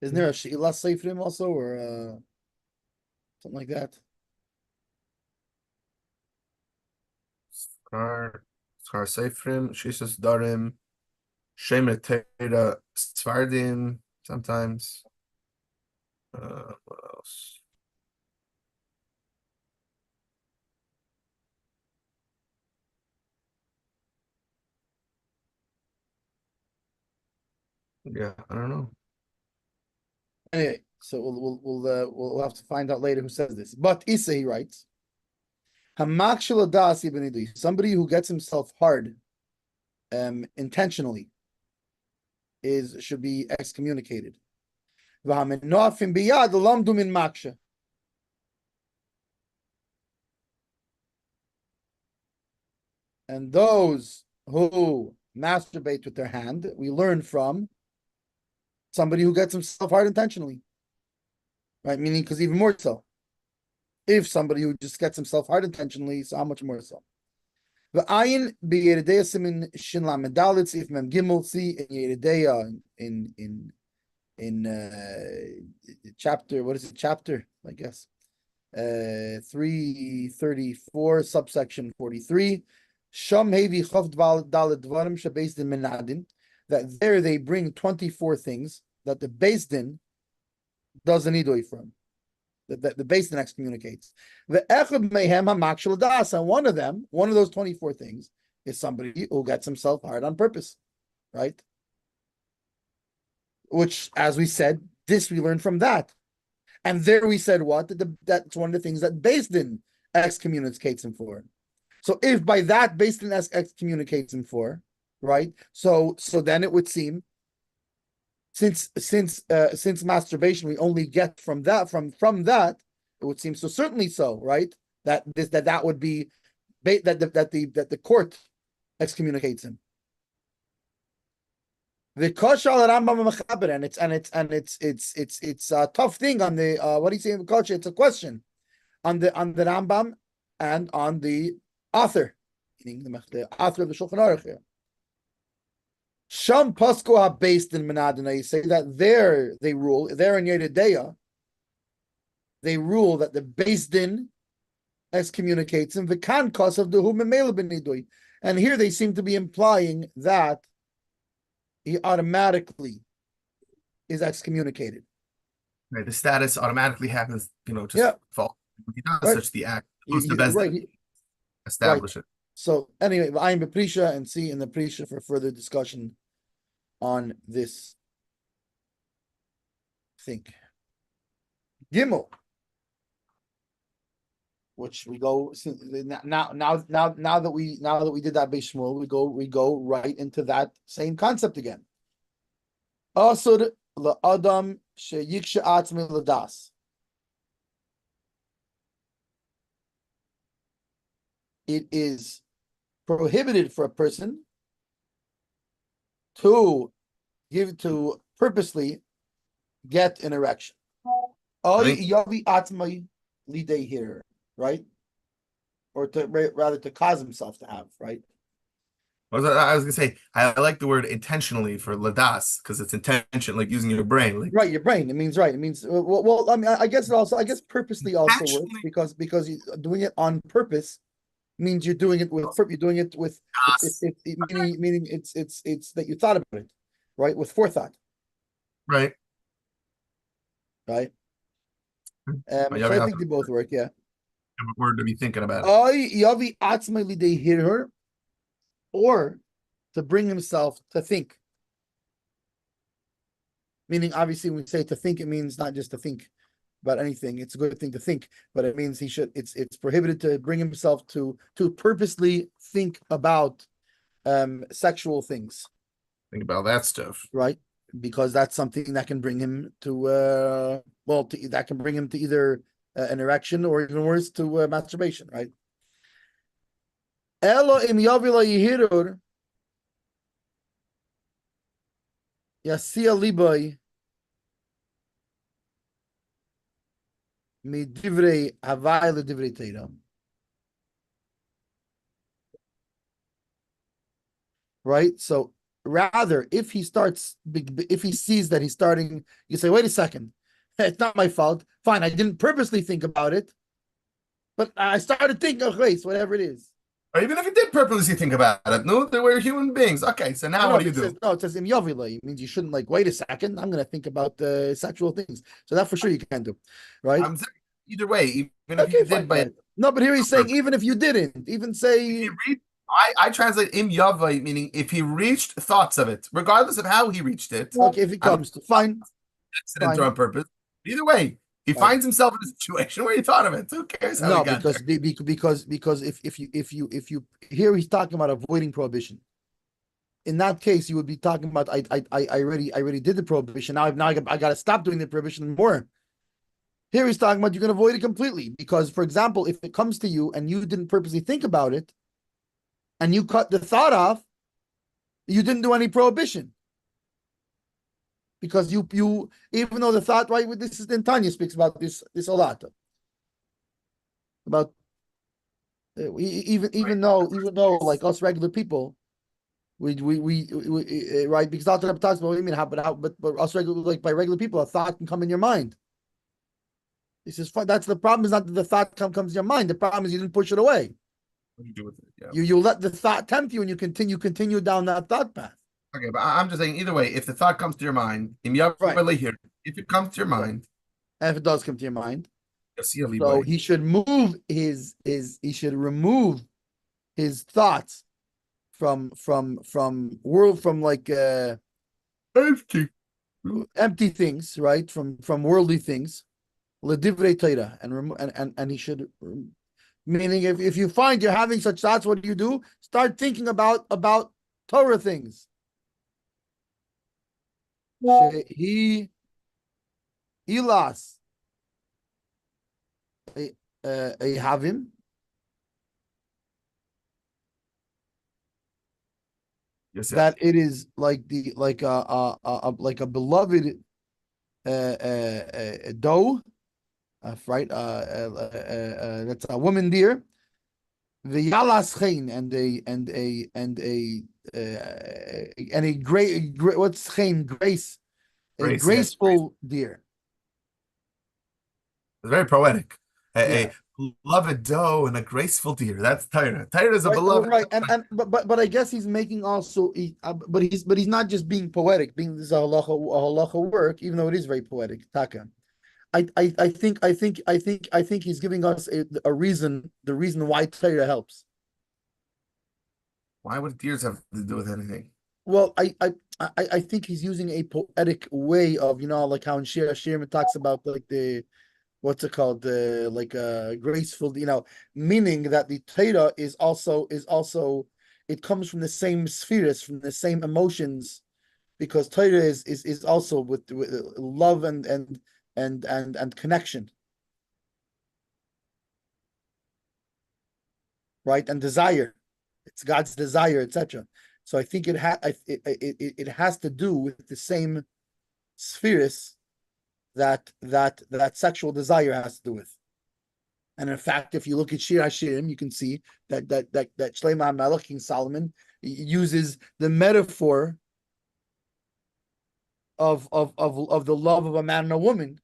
Isn't there a Sheila Seifrim also, or something like that? Schar Seifrim, Shishas Darim, Shemet Teda Svardim, sometimes. What else? Yeah, I don't know. Anyway, so we'll have to find out later who says this. But Issa, he writes, somebody who gets himself hard intentionally should be excommunicated. And those who masturbate with their hand, we learn from somebody who gets himself hard intentionally. Right? Meaning, because even more so. If somebody who just gets himself hard intentionally, so how much more so? The ayin b'yeridei simin shin lamed dalet sif mem gimel, see in Yeridei in chapter, what is it, chapter, I guess, 334, subsection 43, sham hevi chav dalet dvarim shebeis din menadin, that there they bring 24 things that the Beis Din does an idoi from, that the Beis Din excommunicates. The echad mehem hamakshel das, and one of those 24 things is somebody who gets himself hard on purpose, right? Which, as we said, this we learned from that. And there we said what? That's one of the things that Beis Din excommunicates him for. So if by that Beis Din excommunicates him for, right? So then it would seem, since masturbation we only get from that, it would seem, so certainly so, right? That would be that the court excommunicates him. The koshal Rambam mechaber, it's a tough thing on the what do you say in the culture? It's a question on the Rambam and on the author, meaning the author of the Shulchan Aruch here. Sham Pasko ha-Beis Din Menadina, you say that there they rule, there in Yeridei, they rule that the Beis Din excommunicates him, v'kan kos of the hu memela b'nidui, and here they seem to be implying that he automatically is excommunicated. Right, the status automatically happens, just fall. He does such the act, establish it. So anyway, I am Beprisha, and see in the Prisha for further discussion on this thing. Gimel, which we go now that we did that Beis Shmuel, we go right into that same concept again. Asur la'adam sheyiksha atzmi l'das. It is prohibited for a person to purposely get an erection. Yavi atmai lidei here, right? Or rather to cause himself to have, right? I was gonna say, I like the word intentionally for ladas because it's intention, like using your brain, like right, your brain. It means right. It means well. I mean, I guess purposely also works because you're doing it on purpose means you're doing it with meaning it's that you thought about it, right? With forethought, right? So I think they both work. Yeah. A word to be thinking about it. Or to bring himself to think. Meaning, obviously, when we say to think, it means not just to think about anything. It's a good thing to think, but it means it's prohibited to bring himself to purposely think about sexual things. Think about that stuff. Right? Because that's something that can bring him to that can bring him to either an erection or even worse to masturbation, right? Elo im yavila yihirur yasia liboy mi divrei havai le divrei teira. Right? So rather, if he sees that he's starting, you say, wait a second, it's not my fault. Fine, I didn't purposely think about it, but I started thinking of race, whatever it is. Or even if you did purposely think about it, no, they were human beings. Okay, so now what do you do? It says im yavila. It means you shouldn't wait a second, I'm going to think about sexual things. So that for sure you can do, right? I'm saying either way, even if you did No, but here he's saying even if you didn't, even say you read I translate im yavai, meaning if he reached thoughts of it, regardless of how he reached it. Okay, if it I don't comes to fine, accident or fine, on purpose. Either way, he right. finds himself in a situation where he thought of it. Who cares how he No, got there? because if you here he's talking about avoiding prohibition. In that case, you would be talking about I already did the prohibition. Now I got to stop doing the prohibition more. Here he's talking about you can avoid it completely because, for example, if it comes to you and you didn't purposely think about it, and you cut the thought off, you didn't do any prohibition because you even though the thought right with this is then Tanya speaks about this a lot about Right. even though like us regular people we right because that's what talks about what do you mean but us regular like by regular people a thought can come in your mind. He says that's the problem is not that the thought comes in your mind. The problem is you didn't push it away. What do you do with it? Yeah. You let the thought tempt you and you continue down that thought path. Okay, but I'm just saying either way, if the thought comes to your mind, Right. if it comes to your Right. mind, And if it does come to your mind, you'll see a so leeway. he should move he should remove his thoughts from world from like Safety. empty things, right? From worldly things. Ledivrei Torah and he should meaning if you find you're having such thoughts, what do? Start thinking about Torah things. He Elas a havim Yes, that yes. it is like the like a beloved doe, right? That's a woman deer. The yalas chen and a great what's chen grace a Grace, yeah. graceful deer. It's very poetic. Yeah. A beloved doe and a graceful deer. That's Tyra. Tyra is a Right, beloved. right, and but I guess he's making also, but he's not just being poetic. Being this is a halacha work, even though it is very poetic. Taka. I think he's giving us a reason, the reason why Torah helps. Why would deers have to do with anything? Well, I think he's using a poetic way of like how in Shir it talks about like the what's it called the like graceful meaning that the Torah is also it comes from the same spheres from the same emotions because Torah is also with love and connection, right, and desire. It's God's desire, etc. So I think it has to do with the same spheres that sexual desire has to do with. And in fact, if you look at Shir Hashirim, you can see that Shlomo HaMelech, King Solomon, uses the metaphor of the love of a man and a woman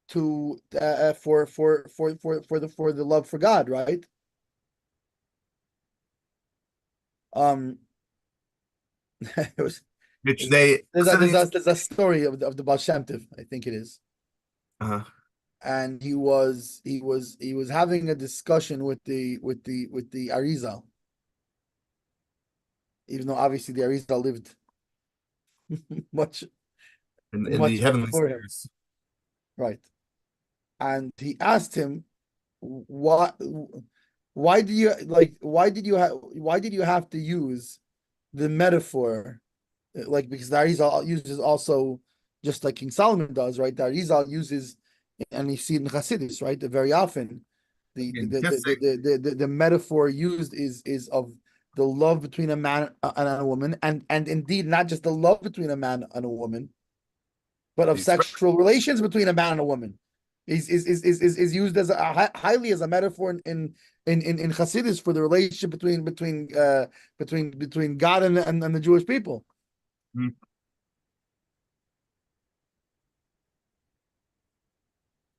to for the love for God, right? It was Which they there's a story of the Baal Shem Tov, I think it is, uh, and he was having a discussion with the Arizal, even though obviously the Arizal lived much in the much heavenly before him, spheres. right? And he asked him, "Why? Why do you like? Why did you have to use the metaphor, like because the Arizal uses also just like King Solomon does, right? The Arizal uses, and you see it in Chassidus, right? Very often, Kissing. the metaphor used is of the love between a man and a woman, and indeed not just the love between a man and a woman, but of The expression. sexual relations between a man and a woman. Is used as highly as a metaphor in Chassidus for the relationship between God and the Jewish people. Mm.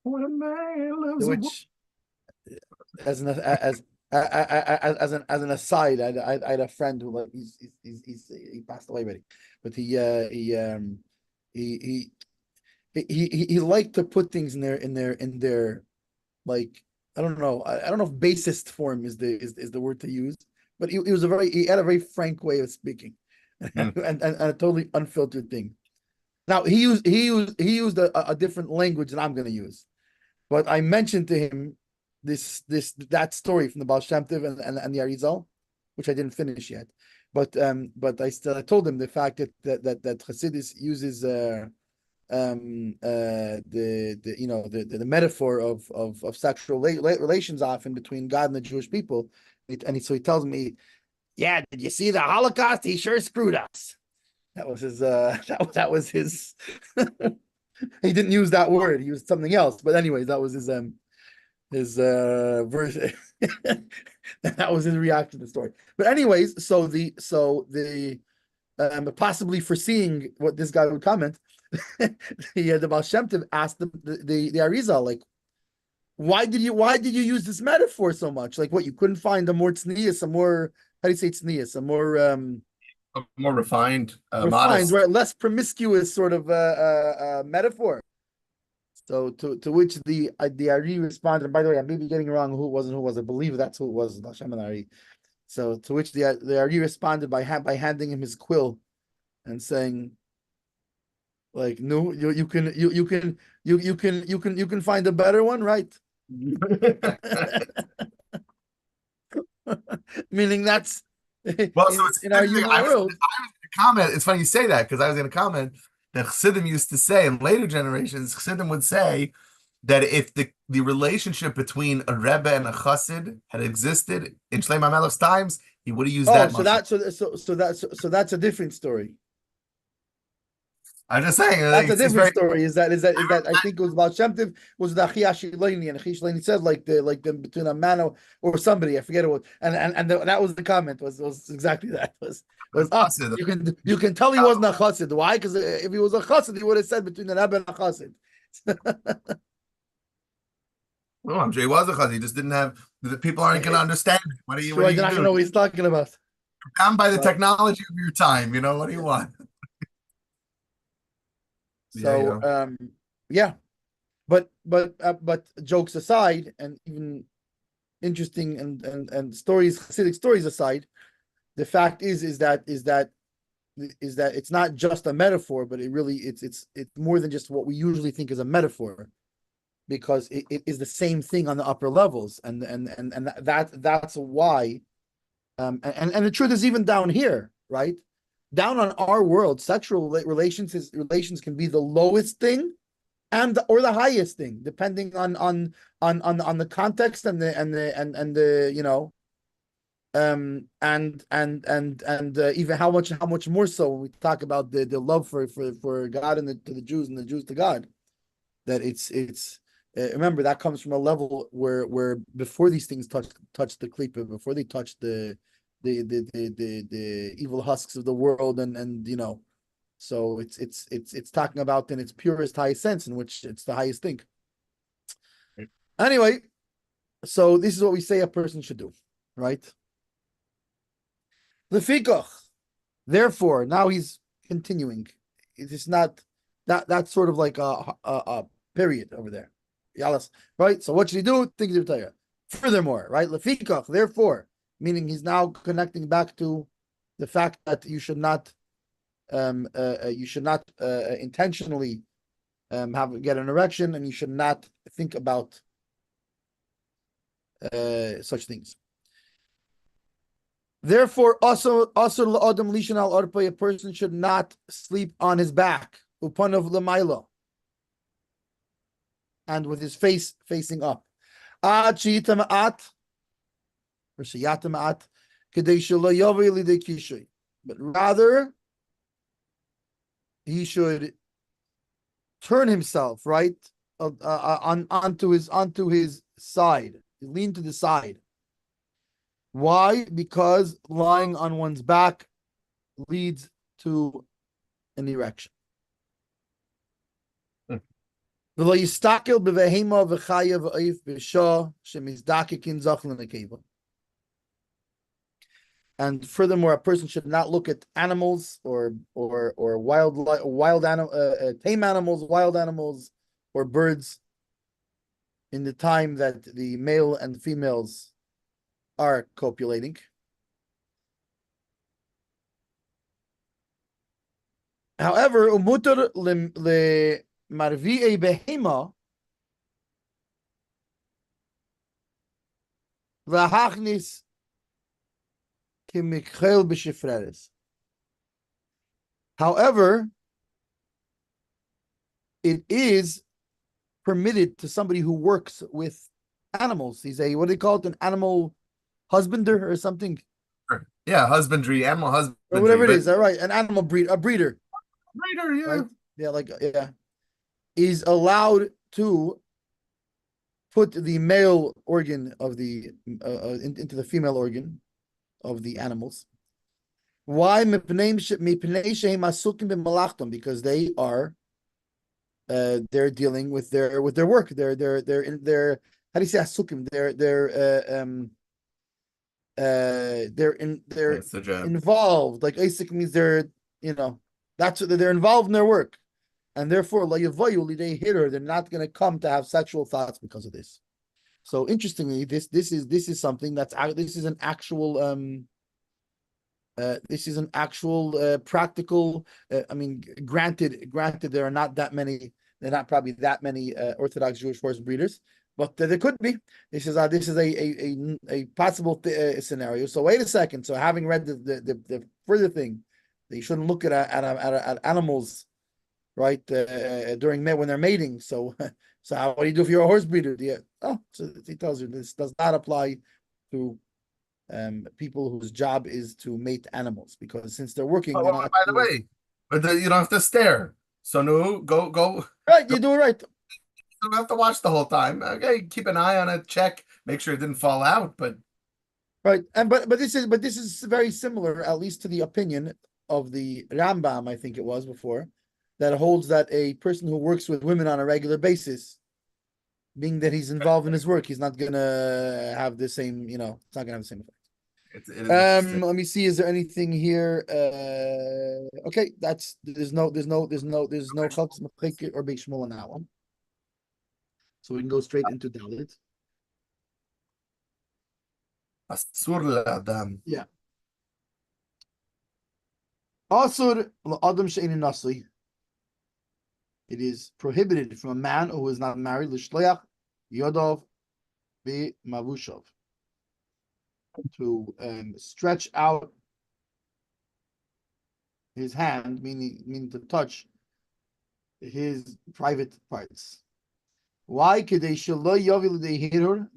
When a man loves a woman. Which, as an aside, I had a friend who like he passed away already, but he liked to put things in their like I don't know. I don't know if basest form is the word to use, but he was he had a very frank way of speaking, Hmm. and a totally unfiltered thing. Now he used a different language than I'm going to use, but I mentioned to him that story from the Baal Shem Tov and the Arizal, which I didn't finish yet. But I told him the fact that Hasidus uses the metaphor of sexual relations often between God and the Jewish people, so he tells me, yeah, did you see the Holocaust? He sure screwed us. That was his. That was his. He didn't use that word. He used something else. But anyways, that was his version. That was his reaction to the story. But anyways, so the possibly foreseeing what this guy would comment, the Baal Shem Tov asked the Arizal, like, why did you use this metaphor so much? Like, what, you couldn't find a more tznius, a more, how do you say tznius, a more A more refined, refined, modest. right, less promiscuous sort of metaphor. So to which the Ari responded, and by the way, I may be getting wrong who it was and who was. I believe that's who it was, Hashem and Ari. So to which the Ari responded by handing him his quill and saying, like, no, you can find a better one, right? Meaning that's Well, so it's in our interesting. human world. I was going to comment. It's funny you say that because I was going to comment that Chassidim used to say in later generations, Chassidim would say that if the relationship between a Rebbe and a Chassid had existed in Shlomo HaMelech's times, he would have used Oh, that so much. that's a different story. I'm just saying, That's a it's different very. story. Is that I think it was about Shem Tov, was the Achia Shiloni, and Achia Shiloni said like the between a man or somebody, I forget it was, and that was the comment, was exactly that, was Chassid. you can tell he wasn't a chassid. Why? Because if he was a chassid, he would have said between an Rebbe and a chassid. Well, I'm sure he was a Chassid. He just didn't have. The people aren't going to understand it. What Sure, are they're you not gonna doing? know what he's talking about. Bound by the Right. technology of your time. You know what do you Yeah. want? Yeah, So yeah. yeah, but jokes aside, and even interesting and stories, Hasidic stories aside, the fact is that it's not just a metaphor, but it's more than just what we usually think is a metaphor, because it is the same thing on the upper levels, and that's why, and the truth is, even down here, right, down on our world, sexual relations can be the lowest thing or the highest thing, depending on the context and the even how much more so when we talk about the love for God and to the Jews and the Jews to God, that it's remember, that comes from a level where before these things touch the klipa, before they touch the evil husks of the world, and so it's talking about in its purest highest sense, in which it's the highest thing. Anyway, so this is what we say a person should do, right? Lefikach. Therefore, now he's continuing. It is not that's sort of like a period over there. Yalas, right? So what should he do? Think of Torah. Furthermore, right? Lefikach. Therefore, meaning he's now connecting back to the fact that you should not intentionally get an erection, and you should not think about such things. Therefore, also l'adam lishan al arpa, a person should not sleep on his back, upon of l'maylo, and with his face facing up. Ad sheyitama'at, or sheyatama'at, kedei shelo yavei lidei kishui. But rather, he should turn himself right onto his side, lean to the side. Why? Because lying on one's back leads to an erection. And furthermore, a person should not look at animals or wild animal, tame animals, wild animals, or birds, in the time that the male and females are copulating. However, umutar le marvi'ei behema v'hachnis kimichel b'shifreres. However, it is permitted to somebody who works with animals. He's a, what do they call it, an animal husbander or something? Yeah, husbandry, animal husbandry. Or whatever it is, all right, an animal breeder. Breeder, yeah. Right? Yeah, like, yeah. Is allowed to put the male organ of the, into the female organ of the animals. Why? Because they are they're dealing with their work. They're how do you say asukim? They're involved. Like asik means they're, that's what they're involved in their work, and therefore they're not going to come to have sexual thoughts because of this. So interestingly, this is something that's this is an actual practical. I mean, granted, there are not that many. There are not probably that many Orthodox Jewish horse breeders, but there could be. This is a possible scenario. So wait a second. So having read the further thing, that you shouldn't look at animals, right? During when they're mating. So what do you do if you're a horse breeder? So he tells you this does not apply to people whose job is to mate animals, because since they're working. By the way, but you don't have to stare. So no, go. Right, you do it right. You don't have to watch the whole time. Okay, keep an eye on it, check, make sure it didn't fall out. But right, and but this is very similar, at least to the opinion of the Rambam, I think it was before, that holds that a person who works with women on a regular basis, being that he's involved in his work, he's not gonna have the same, it's not gonna have the same effect. Let me see. Is there anything here? Okay, there's no Chalks Mechik or Beit Shmuel on that one. So we can go straight into Dalit. Yeah. Asur Adam She'ein Nasli. It is prohibited from a man who is not married, l'shliach Yodah Mavushav, to stretch out his hand, meaning to touch his private parts. Why? That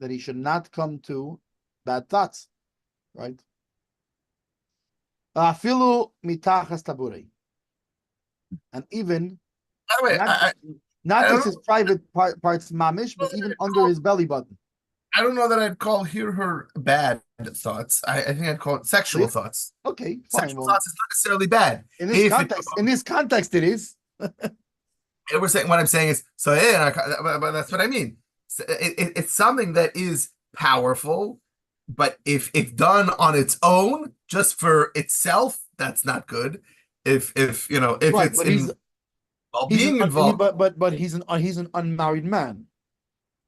he should not come to bad thoughts, right? And even by the way, not just his private parts mamish, but even under his belly button. I don't know that I'd call her bad thoughts. I think I'd call it sexual thoughts. Okay, fine. Sexual thoughts is not necessarily bad. In this context, it is. What I'm saying is, so yeah, but that's what I mean. It's something that is powerful, but if done on its own, just for itself, that's not good. If right, it's being involved, but he's an unmarried man.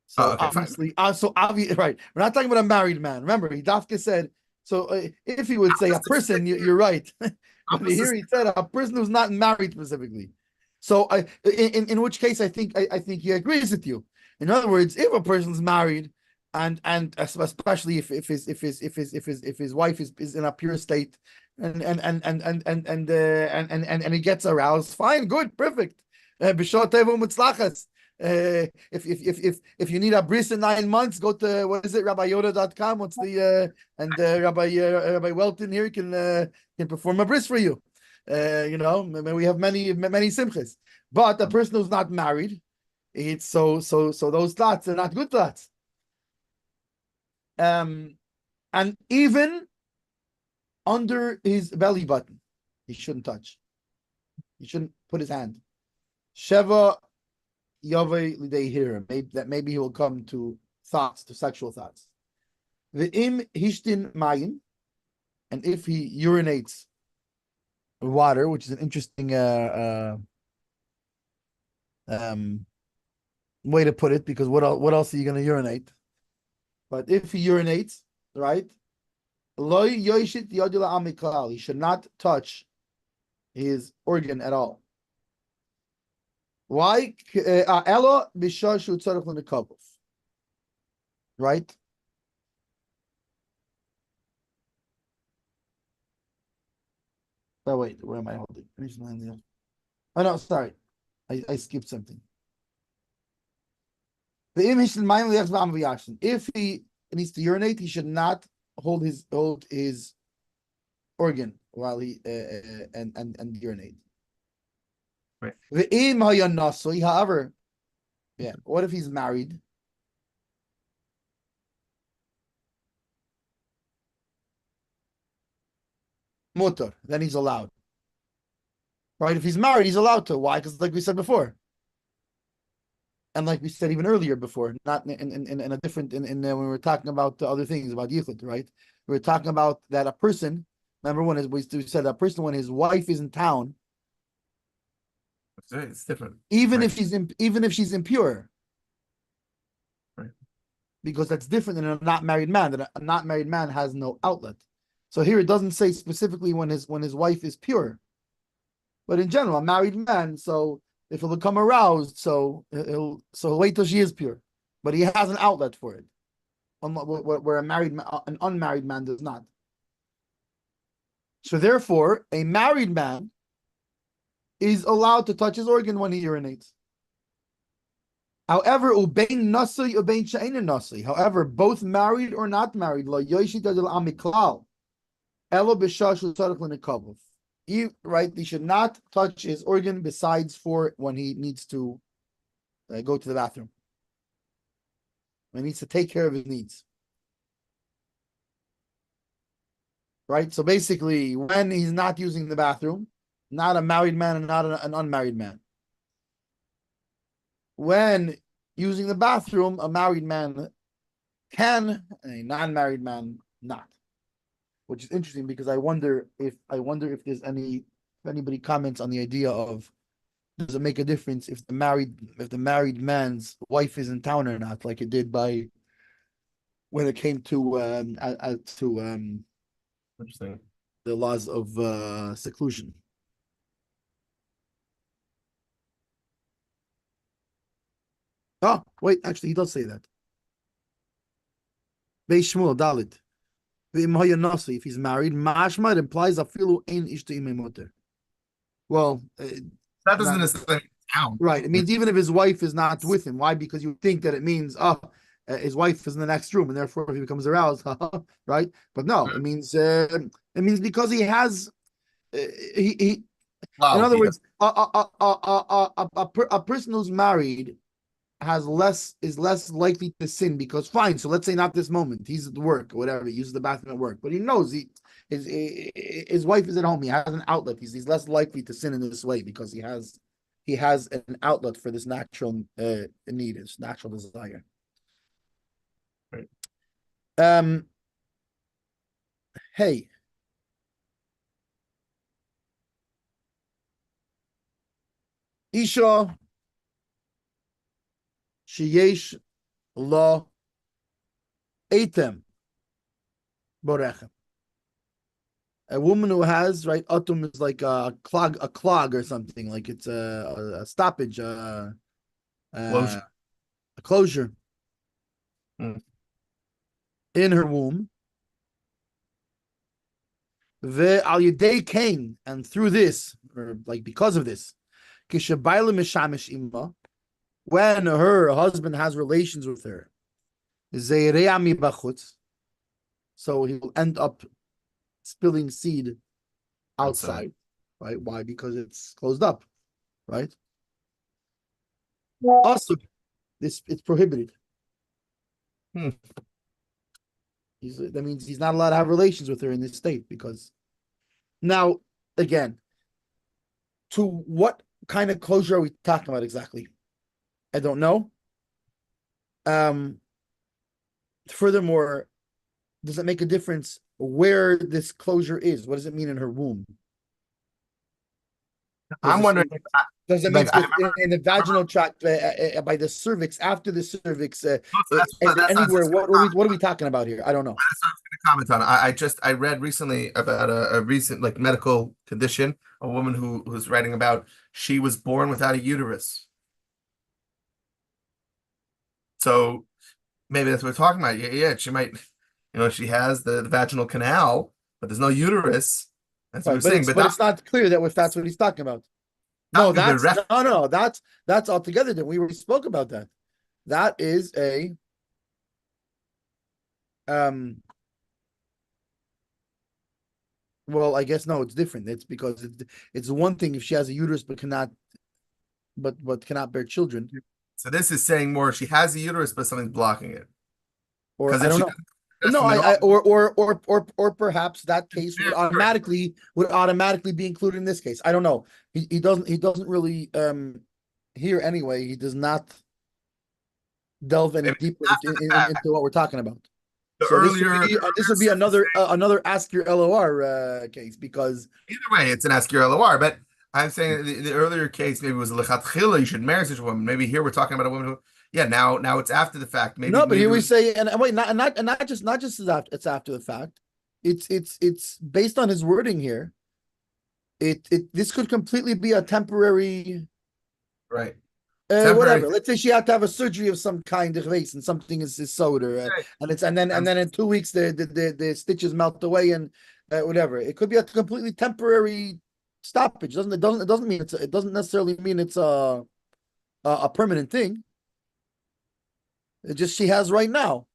So okay, obviously, obvious, right? We're not talking about a married man. Remember, Dafka said. So if he would say a person, you're right. But here he said a person who's not married specifically. So in which case I think he agrees with you. In other words, if a person's married and especially if his wife is in a pure state and he gets aroused, fine, good, perfect. If you need a bris in 9 months, go to RabbiYodah.com. What's the Rabbi Welton here can perform a bris for you. We have many simchas, but a person who's not married, it's so those thoughts are not good thoughts. And even under his belly button, he shouldn't touch. He shouldn't put his hand. Sheva Yavei Lidei Hira. Maybe he will come to sexual thoughts. The im hishtin mayim, and if he urinates water, which is an interesting way to put it, because what else are you going to urinate? But if he urinates, right? He should not touch his organ at all. Why? Right? Oh, wait, where am I holding? Oh, no, sorry. I skipped something. If he needs to urinate, he should not hold his organ while he and urinate. Right. However, yeah, what if he's married? Mutter, then he's allowed. Right? If he's married, he's allowed to. Why? Because like we said before. And like we said even earlier before, not in a different when we were talking about the other things about yichud, right? We were talking about that a person, remember when we said a person when his wife is in town, It's different. even Right. if she's impure, Right. because that's different than a not married man. That a not married man has no outlet. So here it doesn't say specifically when his wife is pure, but in general, a married man. So if he'll become aroused, so he'll wait till she is pure, but he has an outlet for it, where an unmarried man does not. So therefore, a married man is allowed to touch his organ when he urinates. However, ubein nasai, ubein she'ein nasai. However, both married or not married, lo yoshit adel amiklal, elo b'shashu tzarich l'nekavov. Right, he should not touch his organ besides for when he needs to go to the bathroom. When he needs to take care of his needs. Right, so basically, when he's not using the bathroom, not a married man and not an unmarried man. When using the bathroom, a married man can, and a non-married man not. Which is interesting because I wonder if there's if anybody comments on the idea of, does it make a difference if the married man's wife is in town or not, like it did when it came to Interesting. the laws of seclusion. Oh, wait, actually he does say that. Beis Shmuel Dalit. If he's married, mashma, it implies afilu ein ishta imei moter. Well, That doesn't necessarily count. right. It means even if his wife is not with him. Why? Because you think that it means, his wife is in the next room, and therefore if he becomes aroused, right? But no, it means because he has he. Wow, In other words, a person who's married is less likely to sin, because fine. So let's say not this moment, he's at work or whatever, he uses the bathroom at work, but he knows his wife is at home. He has an outlet. He's less likely to sin in this way because he has an outlet for this natural need, his natural desire. Right. Hey. Isha sheyesh lo etem borechem. A woman who has, right, atum is like a clog or something, like it's a stoppage, a closure in her womb. The al yedei kain, and through this, or like because of this, kishabayla mishamish imma, when her husband has relations with her, zeirea mi bachutz, so he will end up spilling seed outside, right? Why? Because it's closed up, right? Also, it's prohibited. That means he's not allowed to have relations with her in this state, because now, again, to what kind of closure are we talking about exactly? I don't know. Furthermore, does it make a difference where this closure is? What does it mean in her womb? Does I'm this wondering, does that mean like, I in the vaginal tract by the cervix, after the cervix, so that's what I was anywhere? just going What are we talking about here? I don't know. that's what I was going to comment on. I read recently about a recent like medical condition, a woman who's writing about she was born without a uterus. So maybe that's what we're talking about. Yeah, she might, she has the vaginal canal, but there's no uterus. That's what we're Right, but saying. But it's not clear that if that's what he's talking about. No, not that's berech. no, that's altogether that we already spoke about that. That is a um. Well, I guess no, it's different. It's because it's one thing if she has a uterus but cannot bear children, So this is saying more. She has a uterus, but something's blocking it. or Because I if don't she know. doesn't No, them at all, or perhaps that case very hard. would automatically be included in this case. I don't know. He doesn't really here anyway. He does not delve any Maybe deeper after the fact, into what we're talking about. the So earlier, this would be sources say another ask your LOR case because either way, it's an SQR LOR. But I'm saying the earlier case maybe was a lechatchila. You should marry such a woman. Maybe here we're talking about a woman who, yeah, now it's after the fact. Maybe no, but maybe here it we was say and wait, not just as after, it's after the fact. It's based on his wording here. It this could completely be a temporary right. whatever. Temporary. Let's say she had to have a surgery of some kind of race and something is sewed her, Right. and then in 2 weeks the stitches melt away and whatever. It could be a completely temporary stoppage. It doesn't mean it doesn't necessarily mean it's a permanent thing. It just she has right now.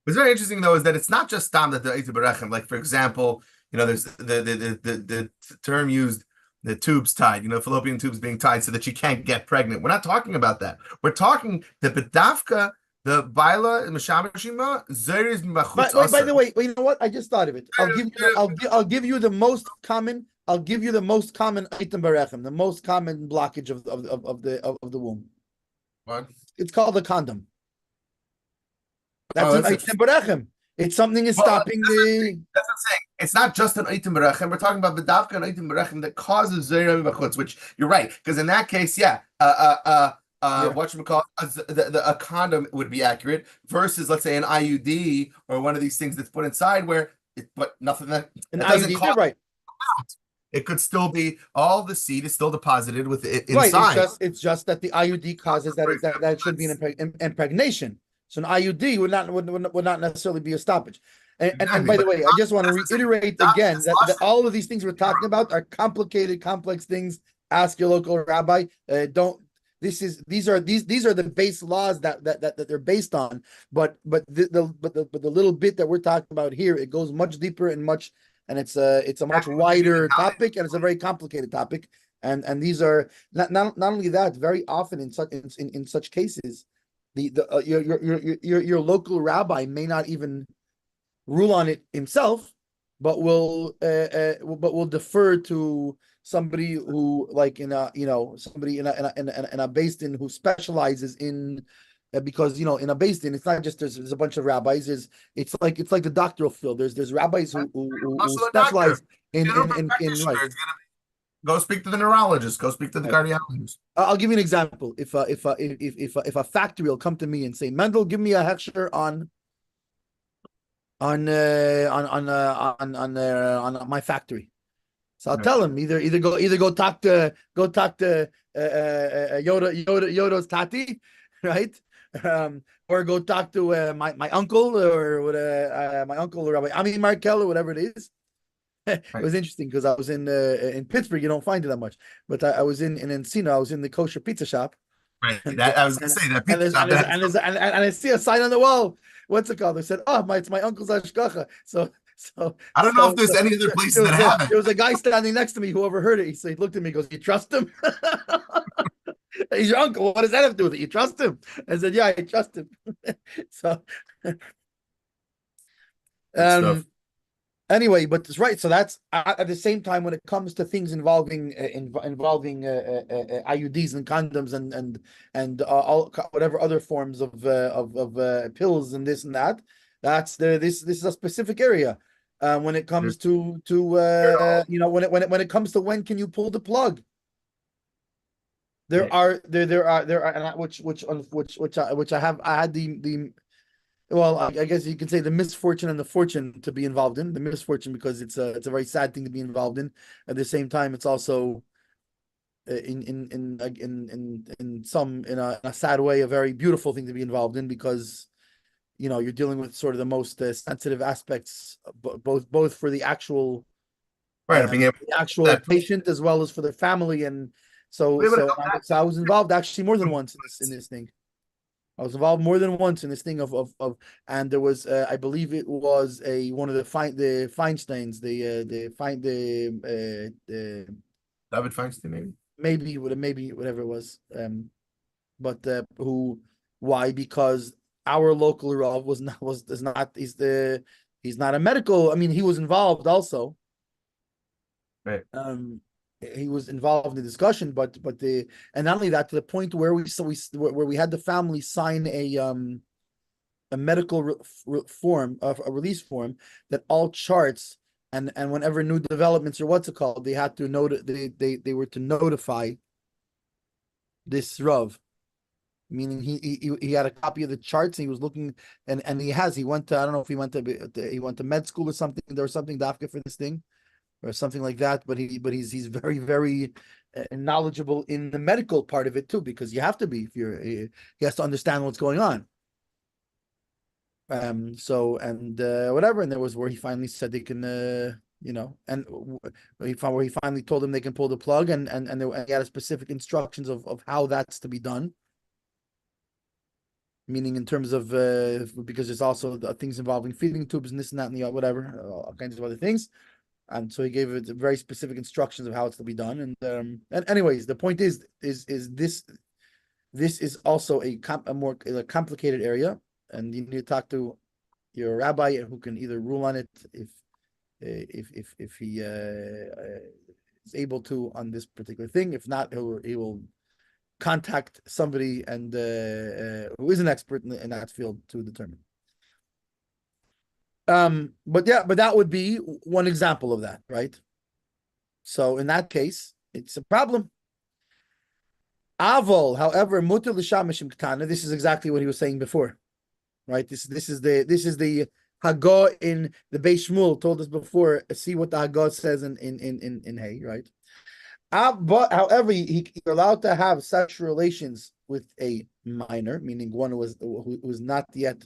What's very interesting though is that it's not just stam that the Eitzah Berechem. Like for example, there's the term used, the tubes tied, fallopian tubes being tied so that she can't get pregnant. We're not talking about that. We're talking the bedavka, the baila mishamashima zeris machutz By aser. the way, you know what? I just thought of it. I'll give you the most common. I'll give you the most common item barechem, the most common blockage of the womb. What? It's called a condom. That's Oh, an that's item barechem. It's something is well, stopping the. that's what I'm saying. It's not just an item berechem. We're talking about the dafka and item berechem that causes zerim b'chutz, which you're right, because in that case, yeah, Yeah. whatchamacallit, a condom would be accurate versus, let's say, an IUD or one of these things that's put inside but nothing that doesn't IUD, cause right. out. It could still be all the seed is still deposited with it Right. inside. It's just that the IUD causes that should be an impregnation. So an IUD would not necessarily be a stoppage. And Exactly, by the but way, I just want to reiterate again that all of these things we're talking about are complicated, complex things. Ask your local rabbi. Don't. These are the base laws that they're based on. But the little bit that we're talking about here, it goes much deeper and it's a much wider topic and it's a very complicated topic. And these are not only that, very often in such cases, your local rabbi may not even rule on it himself, but will defer to somebody who like somebody in a based in who specializes in because in a based in it's not just there's a bunch of rabbis. It's like the doctoral field. There's rabbis who Also, a specialize doctor, in right. Go speak to the neurologist. Go speak to the cardiologist. I'll give you an example. If a factory will come to me and say, Mendel, give me a Hershel on my factory. So I'll tell him either go talk to Yodah's tati, right? Or go talk to my uncle or my uncle or Rabbi Markel or whatever it is. It was interesting because I was in Pittsburgh. You don't find it that much, but I was in Encino. I was in the kosher pizza shop. Right. I was going to say that pizza shop. And I see a sign on the wall. What's it called? They said, "Oh, it's my uncle's ashgacha." So I don't know if there's any other places that have it. There was a guy standing next to me who overheard it. He looked at me, and goes, "You trust him?" He's your uncle. What does that have to do with it? You trust him? I said, "Yeah, I trust him." So, anyway, but it's right. So that's at the same time when it comes to things involving IUDs and condoms and all whatever other forms of pills and this and that. This is a specific area. When it comes to when it comes to when can you pull the plug? There are and which I had the well, I guess you could say the misfortune and the fortune to be involved in. The misfortune because it's a very sad thing to be involved in. At the same time, it's also in a sad way a very beautiful thing to be involved in, because you're dealing with sort of the most sensitive aspects, both for the actual Right, being able that patient as well as for their family. And so be able to so help I, that. so I was involved actually more than once in this thing. I was involved more than once in this thing of and there was I believe it was one of the Feinsteins, the David Feinstein, maybe whatever it was, but who why because our local Rav was not was is not he's not a medical. I mean, he was involved also. right? He was involved in the discussion, but and not only that, to the point where where we had the family sign a medical form of a release form that all charts and whenever new developments or what's it called, they had to they were to notify this Rav, meaning he had a copy of the charts and he was looking, and he went to, I don't know if he went to med school or something. There was something dafka for this thing or something like that, but he's very, very knowledgeable in the medical part of it too, because you have to be if he has to understand what's going on. So and whatever, and there was where he finally said they can and where he finally told them they can pull the plug, and he had specific instructions of how that's to be done, meaning in terms of because there's also things involving feeding tubes and this and that and the whatever, all kinds of other things. And so he gave it very specific instructions of how it's to be done. And anyways, the point is this is also a more complicated area, and you need to talk to your rabbi who can either rule on it if he is able to on this particular thing. If not, he will contact somebody and who is an expert in that field to determine. But that would be one example of that, right? So in that case, it's a problem. Avol, however, mutar l'shamishim ketana. This is exactly what he was saying before, right? This is the Haggah in the Beis Shmuel told us before. See what the Haggah says in Hay, right? But however, you're allowed to have sexual relations with a minor, meaning one who was not yet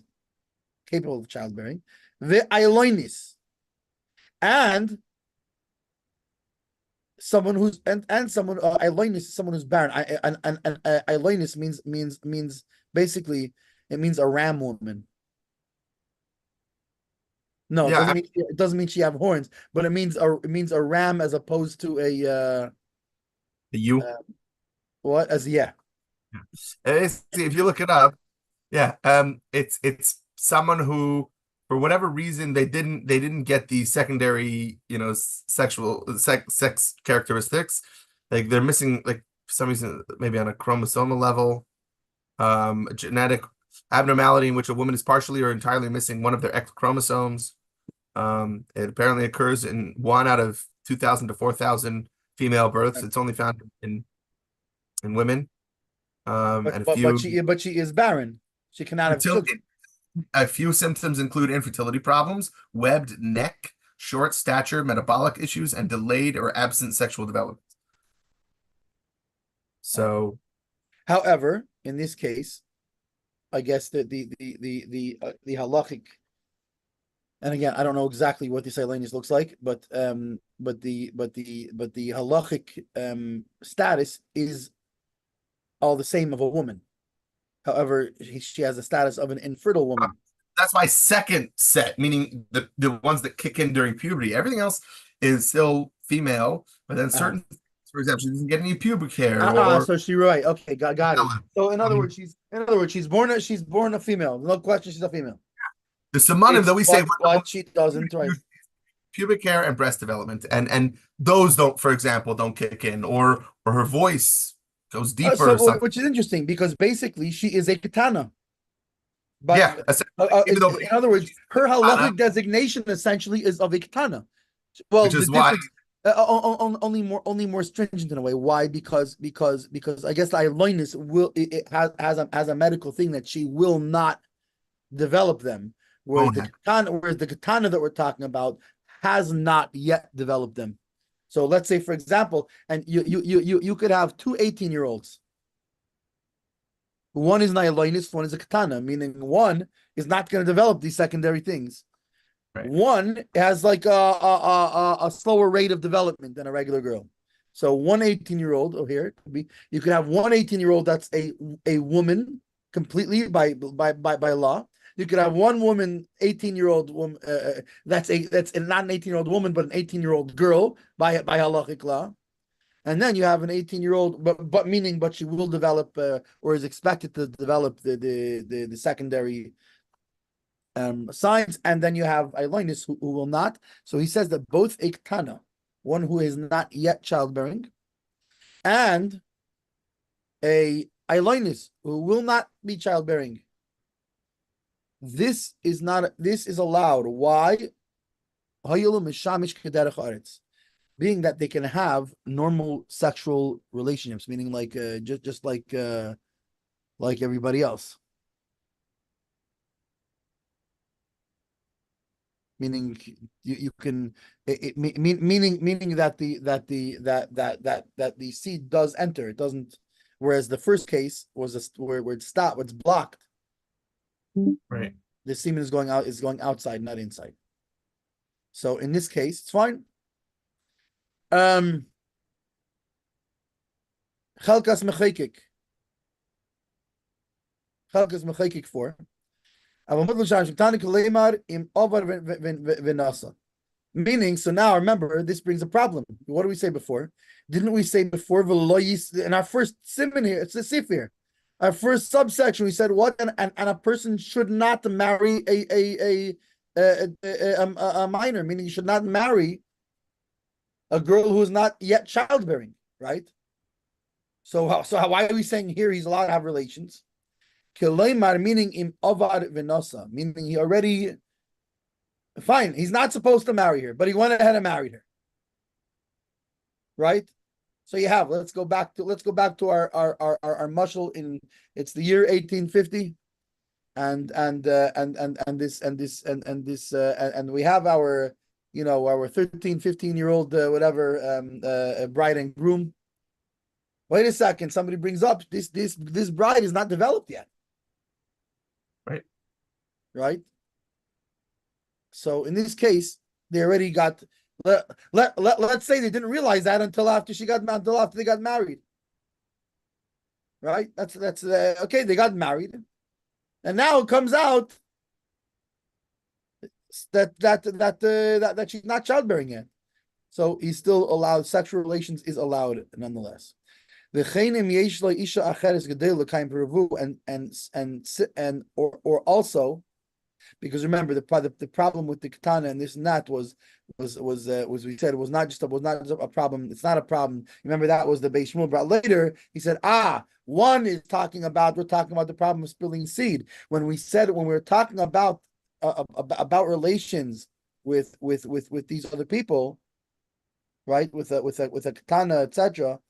capable of childbearing. The Ailonis, and someone who's and someone Ailonis is someone who's barren. And Ailonis means basically it means a ram woman. No, it doesn't mean she have horns, but it means a ram as opposed to a you what as yeah. If you look it up, it's someone who, for whatever reason, they didn't get the secondary, sexual sex characteristics. Like they're missing, like for some reason, maybe on a chromosomal level, a genetic abnormality in which a woman is partially or entirely missing one of their X chromosomes. It apparently occurs in 1 out of 2,000 to 4,000 female births. It's only found in women. But she is barren. She cannot have children. A few symptoms include infertility problems, webbed neck, short stature, metabolic issues, and delayed or absent sexual development. So, however, in this case, I guess that the halachic, and again, I don't know exactly what this Eilenis looks like, but the halachic status is all the same of a woman. However, she has the status of an infertile woman. That's my second set, meaning the ones that kick in during puberty. Everything else is still female, but then certain, for example, she doesn't get any pubic hair. So she's right. Okay, got it. So in other words, she's born a female. No question, she's a female. The samanim that we say what she doesn't, right? Pubic hair and breast development, and those don't, for example, don't kick in, or her voice goes deeper, which is interesting because basically she is a katana. But in other words, her halachic designation essentially is of a katana. Well, which is why Only more stringent in a way. Why? Because I guess the Ilonis will it has a medical thing that she will not develop them, whereas Won't the happen. katana that we're talking about has not yet developed them. So let's say, for example, and you could have two 18-year-olds. One is an Ilonis, one is a katana, meaning one is not going to develop these secondary things. Right. One has like a slower rate of development than a regular girl. So one 18-year-old, here you could have one 18-year-old that's a woman completely by law. You could have one woman, 18-year-old woman that's not an 18-year-old woman, but an 18-year-old girl by halachic law. And then you have an 18-year-old, but she will develop or is expected to develop the secondary signs, and then you have Ilonis who will not. So he says that both a Ktana, one who is not yet childbearing, and a Ilonis who will not be childbearing, this is allowed. Why? Being that they can have normal sexual relationships, meaning like just like everybody else. Meaning you can meaning that the seed does enter, it doesn't, whereas the first case was where it stopped, it's blocked. Right. The semen is going outside, not inside. So in this case, it's fine. Chelkas mechekik 4. Meaning, so now remember, this brings a problem. What did we say before? Didn't we say before in our first simon here? It's the sif here. Our first subsection, we said what? And a person should not marry a minor, meaning you should not marry a girl who is not yet childbearing, right? So why are we saying here he's allowed to have relations? Meaning im avad v'nosa, meaning he already, fine, he's not supposed to marry her, but he went ahead and married her, right? So let's go back to our mushal in, it's the year 1850, and we have our our 13, 15-year-old whatever bride and groom. Wait a second, somebody brings up this bride is not developed yet. Right. So in this case, they already got. Let's say they didn't realize that until after they got married. Right. That's okay. They got married, and now it comes out that she's not childbearing yet. So he's still allowed. Sexual relations is allowed nonetheless. Or also, because remember the problem with the katana and this and that was we said it was not just a problem. It's not a problem. Remember that was the Beis Shmuel brought later. He said, one is we're talking about the problem of spilling seed. When we were talking about relations with these other people, right? With a katana, etc.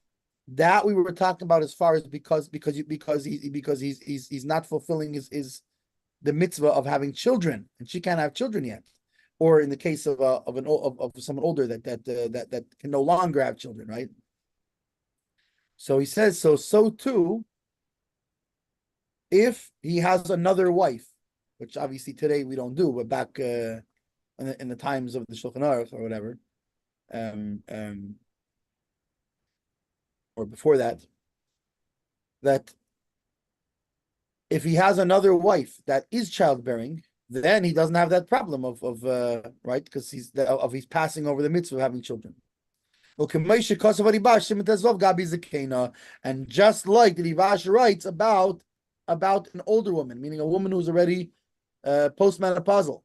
That we were talking about as far as because he's not fulfilling his the mitzvah of having children, and she can't have children yet, or in the case of someone older that can no longer have children, right? So he says so too if he has another wife, which obviously today we don't do, but back in the times of the Shulchan Aruch or whatever, or before that if he has another wife that is childbearing, then he doesn't have that problem of right, because he's passing over the mitzvah of having children. And just like the Rivash writes about an older woman, meaning a woman who's already postmenopausal,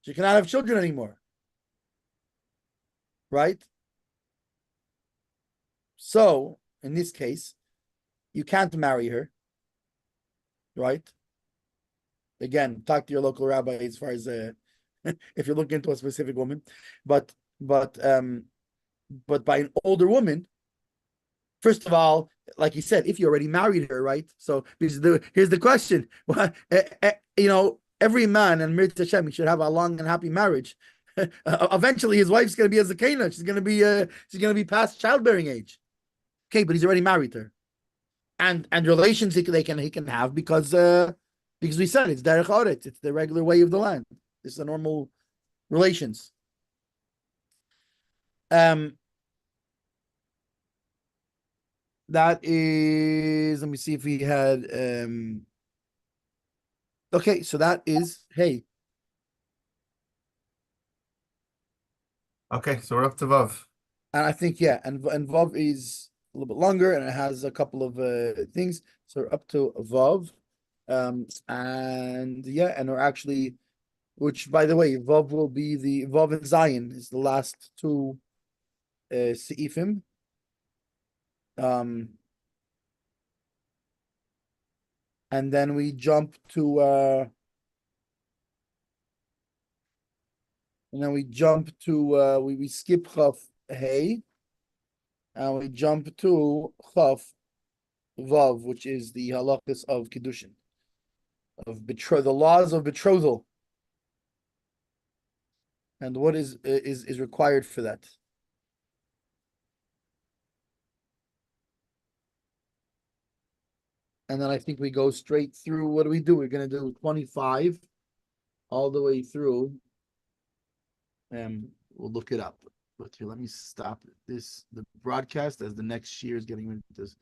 she cannot have children anymore, right? So in this case, you can't marry her. Right. Again, talk to your local rabbi as far as if you're looking into a specific woman, but but by an older woman, first of all, like you said, if you already married her, right? So here's the question: every man and Mir Hashem should have a long and happy marriage. Eventually, his wife's going to be a zakena. She's going to be past childbearing age. Okay, but he's already married her, and relations he can have because we said it's derech oretz. It's the regular way of the land. It's the normal relations. That is, let me see if we had okay, so that is hey. Okay, so we're up to Vav. And I think yeah, and Vav is a little bit longer and it has a couple of things. So we're up to Vav. And yeah, and we're actually, which by the way, Vav will be the Vav and Zion is the last two Seifim. And then we jump to we skip Chaf Hey, and we jump to Chaf Vav, which is the halachas of Kiddushin, of the laws of betrothal, and what is required for that. And then I think we go straight through. What do we do? We're going to do 25 all the way through. We'll look it up. But here, let me stop the broadcast as the next year is getting into